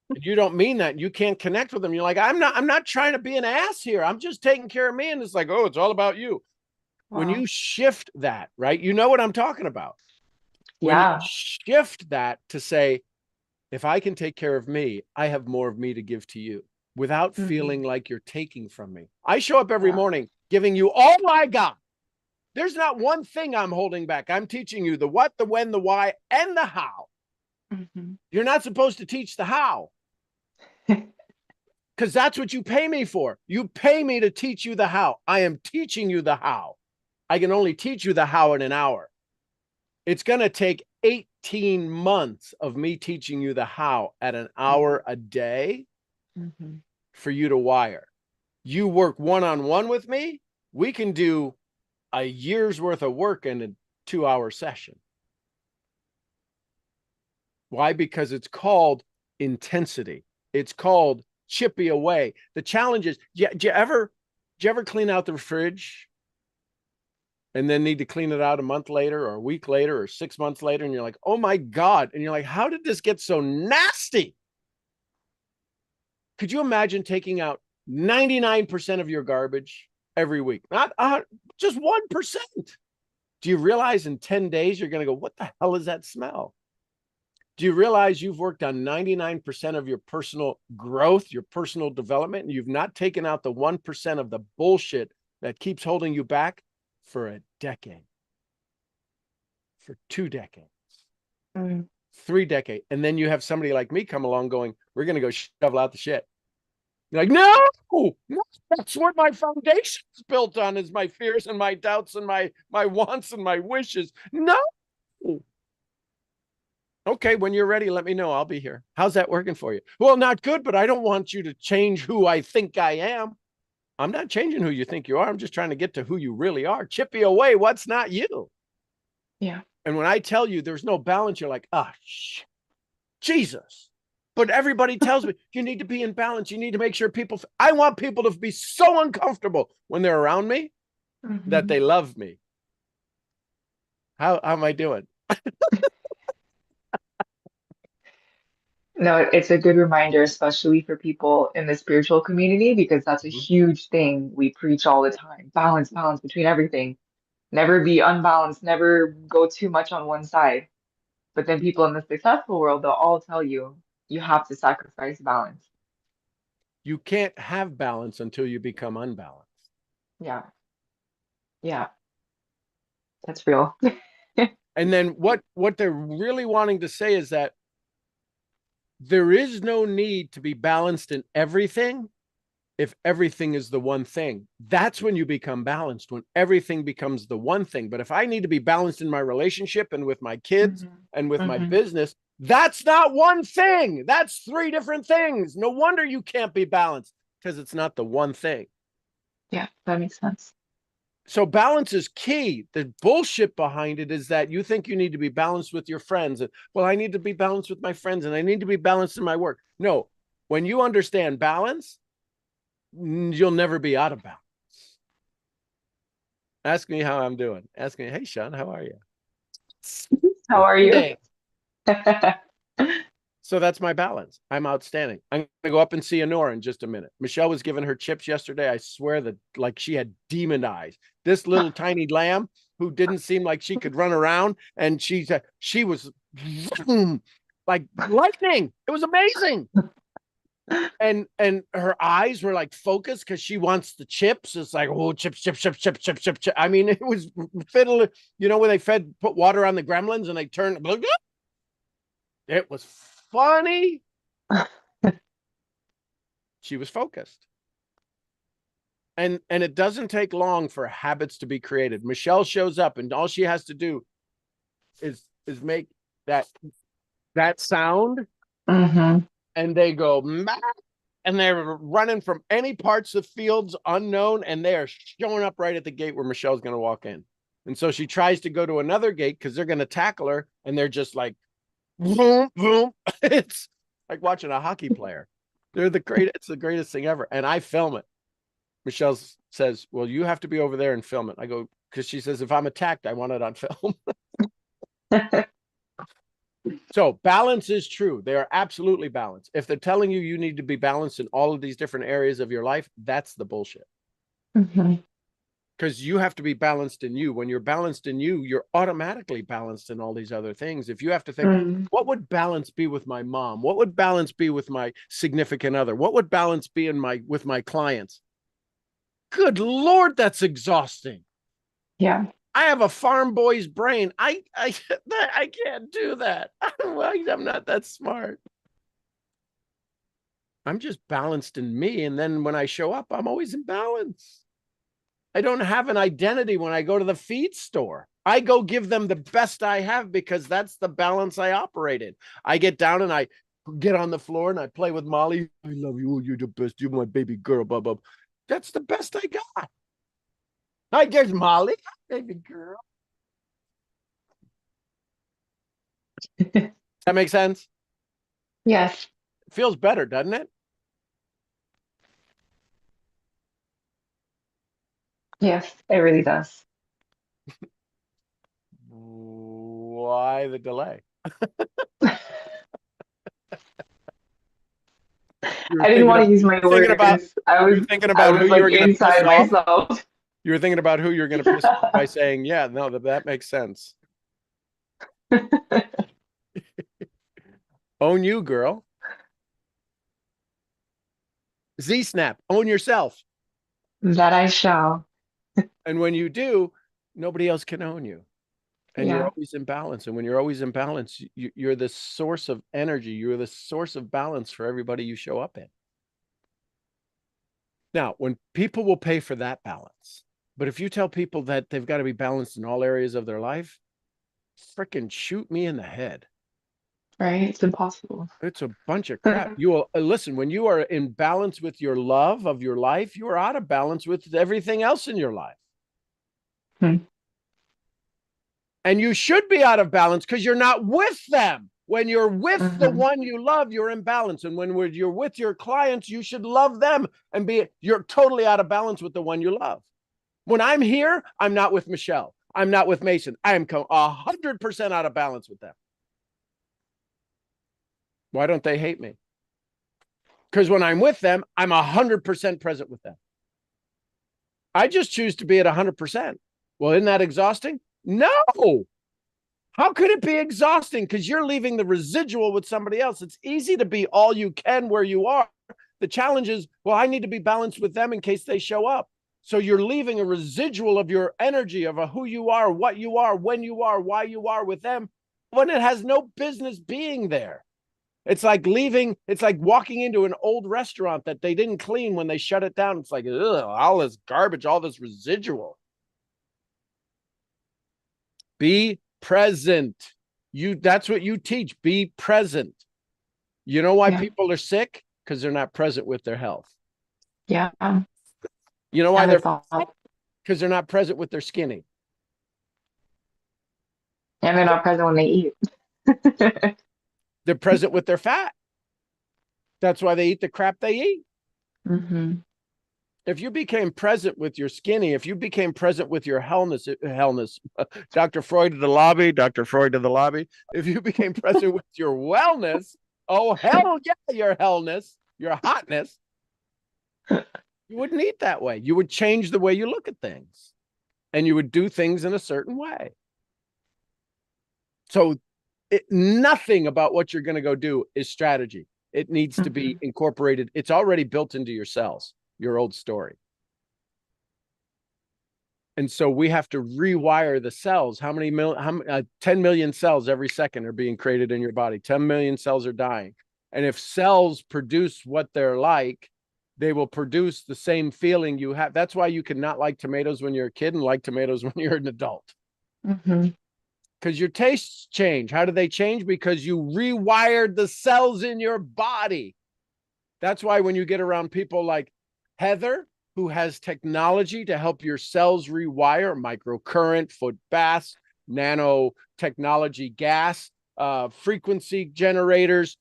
And you don't mean that. You can't connect with them. You're like, I'm not trying to be an ass here. I'm just taking care of me. And it's like, oh, it's all about you. Wow. When you shift that, right? You know what I'm talking about. When you Yeah. shift that to say, if I can take care of me, I have more of me to give to you without feeling like you're taking from me. I show up every morning giving you all I got. There's not one thing I'm holding back. I'm teaching you the what, the when, the why, and the how. You're not supposed to teach the how, because that's what you pay me for. You pay me to teach you the how. I am teaching you the how. I can only teach you the how in an hour. It's going to take 18 months of me teaching you the how at an hour a day for you to wire. You work one-on-one with me, we can do a year's worth of work in a 2-hour session. Why? Because it's called intensity. It's called chippy away. The challenge is, do you ever clean out the fridge and then need to clean it out a month later or a week later or 6 months later? And you're like, oh my God. And you're like, how did this get so nasty? Could you imagine taking out 99% of your garbage every week? Not just 1%. Do you realize in 10 days you're going to go, what the hell is that smell? Do you realize you've worked on 99% of your personal growth, your personal development, and you've not taken out the 1% of the bullshit that keeps holding you back for a decade, for 2 decades, 3 decades? And then you have somebody like me come along going, we're going to go shovel out the shit. You're like, no, that's what my foundation is built on, is my fears and my doubts and my wants and my wishes. No. Okay, when you're ready, let me know. I'll be here. How's that working for you? Well, not good, but I don't want you to change who I think I am. I'm not changing who you think you are. I'm just trying to get to who you really are. Chippy away what's not you. Yeah. And when I tell you there's no balance, you're like, Jesus. But everybody tells me you need to be in balance. You need to make sure I want people to be so uncomfortable when they're around me that they love me. How am I doing? No, it's a good reminder, especially for people in the spiritual community, because that's a huge thing we preach all the time. Balance, balance between everything. Never be unbalanced, never go too much on one side. But then people in the successful world, they'll all tell you, you have to sacrifice balance. You can't have balance until you become unbalanced. Yeah. Yeah. That's real. And then what they're really wanting to say is that there is no need to be balanced in everything if everything is the one thing. That's when you become balanced, when everything becomes the one thing. But if I need to be balanced in my relationship and with my kids and with my business, that's not one thing. That's 3 different things. No wonder you can't be balanced, because it's not the one thing. Yeah, that makes sense. So balance is key. The bullshit behind it is that you think you need to be balanced with your friends. And, well, I need to be balanced with my friends and I need to be balanced in my work. No, when you understand balance, you'll never be out of balance. Ask me how I'm doing. Ask me, hey, Sean, how are you? How are you? So that's my balance. I'm outstanding. I'm going to go up and see Honora in just a minute. Michelle was giving her chips yesterday. I swear that like she had demon eyes. This little tiny lamb who didn't seem like she could run around, and she was like lightning. It was amazing. And her eyes were like focused because she wants the chips. It's like, oh, chips, chips, chips, chips, chips, chips, chips. I mean, it was fiddle. You know, when they put water on the gremlins and they turn. It was funny. She was focused. And it doesn't take long for habits to be created. Michelle shows up and all she has to do is make that sound, and they go, and they're running from any parts of fields unknown, and they are showing up right at the gate where Michelle's going to walk in. And so she tries to go to another gate because they're going to tackle her, and they're just like, boom, boom. It's like watching a hockey player. They're the greatest. It's the greatest thing ever. And I film it. Michelle says, well, you have to be over there and film it. I go, because she says, if I'm attacked, I want it on film. So balance is true. They are absolutely balanced. If they're telling you you need to be balanced in all of these different areas of your life, that's the bullshit. Because you have to be balanced in you. When you're balanced in you, you're automatically balanced in all these other things. If you have to think, what would balance be with my mom? What would balance be with my significant other? What would balance be with my clients? Good Lord, that's exhausting. Yeah. I have a farm boy's brain. I can't do that. I'm not that smart. I'm just balanced in me. And then when I show up, I'm always in balance. I don't have an identity when I go to the feed store. I go give them the best I have because that's the balance I operate in. I get down and I get on the floor and I play with Molly. I love you. You're the best. You're my baby girl. Blah, blah. That's the best I got. Hi, there's Molly, baby girl. That makes sense? Yes. It feels better, doesn't it? Yes, it really does. Why the delay? You were I didn't thinking want to about use my thinking about words. I you was were thinking I about who was you like were going to piss inside off. myself. You were thinking about who you're going to piss off by saying, "Yeah, no, that makes sense." Own you, girl. Z snap. Own yourself. That I shall. And when you do, nobody else can own you. And you're Yeah. always in balance. And when you're always in balance, you're the source of energy. You're the source of balance for everybody you show up in. Now, when people will pay for that balance, but if you tell people that they've got to be balanced in all areas of their life, freaking shoot me in the head. Right? It's impossible. It's a bunch of crap. You will listen, when you are in balance with your love of your life, you are out of balance with everything else in your life. Hmm. And you should be out of balance because you're not with them. When you're with the Mm-hmm. one you love, you're in balance. And when you're with your clients, you should love them and you're totally out of balance with the one you love. When I'm here, I'm not with Michelle. I'm not with Mason. I am 100% out of balance with them. Why don't they hate me? Because when I'm with them, I'm 100% present with them. I just choose to be at 100%. Well, isn't that exhausting? No. How could it be exhausting? Because you're leaving the residual with somebody else. It's easy to be all you can where you are. The challenge is, well, I need to be balanced with them in case they show up. So you're leaving a residual of your energy of who you are, what you are, when you are, why you are with them, when it has no business being there. It's like walking into an old restaurant that they didn't clean when they shut it down. It's like, ugh, all this garbage, all this residual. Be present. That's what you teach. Be present. You know why Yeah. people are sick? Because they're not present with their health. Yeah. You know why Never they're thought. because they're not present with their skinny. And they're not present when they eat. They're present with their fat. That's why they eat the crap they eat. Mm-hmm. If you became present with your skinny, if you became present with your hellness, Dr. Freud to the lobby, Dr. Freud to the lobby. If you became present with your wellness, oh, hell yeah, your hellness, your hotness, you wouldn't eat that way. You would change the way you look at things and you would do things in a certain way. So nothing about what you're going to go do is strategy. It needs to be incorporated. It's already built into your cells, your old story. And so we have to rewire the cells. 10 million cells every second are being created in your body. 10 million cells are dying. And if cells produce what they're like, they will produce the same feeling you have. That's why you cannot like tomatoes when you're a kid and like tomatoes when you're an adult. Mm-hmm. Because your tastes change. How do they change? Because you rewired the cells in your body. That's why when you get around people like Heather, who has technology to help your cells rewire, microcurrent, foot baths, nanotechnology gas, frequency generators.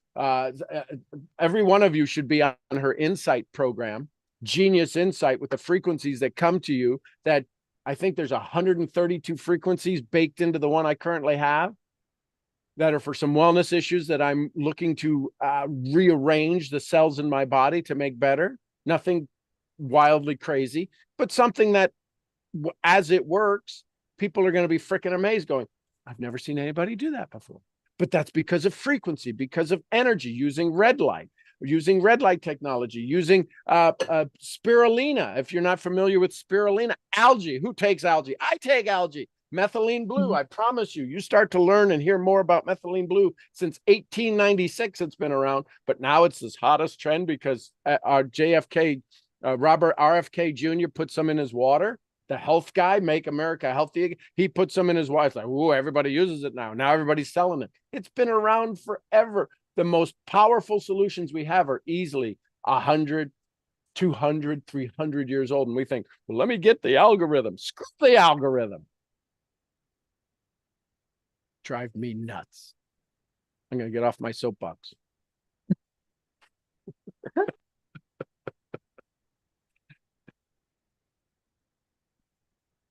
Every one of you should be on her Insight program, Genius Insight, with the frequencies that come to you. That I think there's 132 frequencies baked into the one I currently have that are for some wellness issues that I'm looking to rearrange the cells in my body to make better. Nothing wildly crazy, but something that as it works, people are going to be freaking amazed going, I've never seen anybody do that before. But that's because of frequency, because of energy, using red light technology, using spirulina. If you're not familiar with spirulina, algae. Who takes algae? I take algae. Methylene blue. I promise you, you start to learn and hear more about methylene blue. Since 1896, it's been around, but now it's this hottest trend because our JFK, Robert RFK Jr. put some in his water. The health guy, Make America Healthy, he puts some in his water. It's like, oh, everybody uses it now. Now everybody's selling it. It's been around forever. The most powerful solutions we have are easily 100, 200, 300 years old. And we think, well, let me get the algorithm. Screw the algorithm. Drive me nuts. I'm going to get off my soapbox.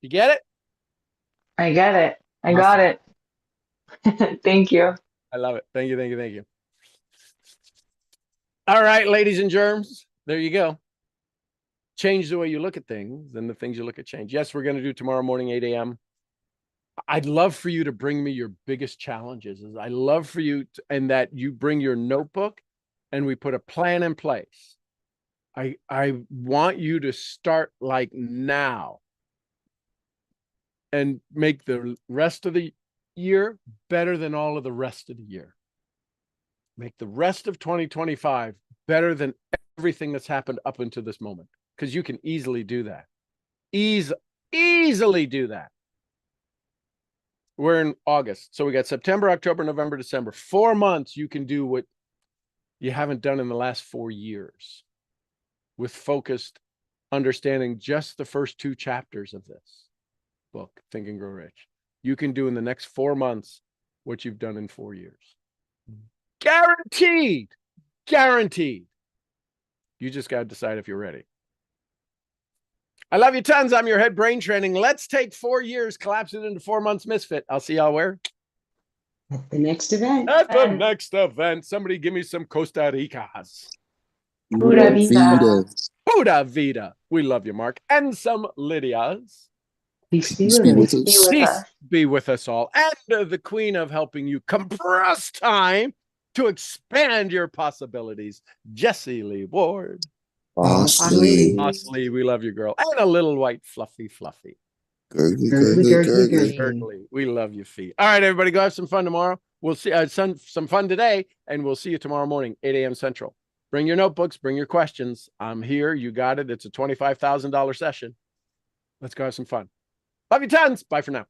You get it? I get it. I got it. Thank you. I love it. Thank you. Thank you. Thank you. All right, ladies and germs, there you go. Change the way you look at things, and the things you look at change. Yes, we're going to do tomorrow morning, 8 a.m. I'd love for you to bring me your biggest challenges. I love for you and that you bring your notebook and we put a plan in place. I want you to start like now and make the rest of the year better than all of the rest of the year. Make the rest of 2025 better than everything that's happened up until this moment, because you can easily do that. Easily do that. We're in August. So we got September, October, November, December. 4 months you can do what you haven't done in the last 4 years with focused understanding just the first 2 chapters of this book, Think and Grow Rich. You can do in the next 4 months what you've done in 4 years. Guaranteed. Guaranteed. You just got to decide if you're ready. I love you tons. I'm your head brain training. Let's take 4 years, collapse it into 4 months misfit. I'll see y'all where? At the next event. At the next event. Somebody give me some Costa Ricas. Pura vida. Pura vida. We love you, Mark. And some Lydias. Peace Peace be with us. Be with Peace us. be with us all. And the queen of helping you compress time to expand your possibilities, Jessie Lee Ward. Bossly. Bossly, we love you, girl. And a little white fluffy. Gurgly, Gurgly, gurgly, gurgly, gurgly. Gurgly. We love you, feet. All right, everybody, go have some fun tomorrow. We'll see some fun today, and we'll see you tomorrow morning, 8 a.m. Central. Bring your notebooks, bring your questions. I'm here. You got it. It's a $25,000 session. Let's go have some fun. Love you tons. Bye for now.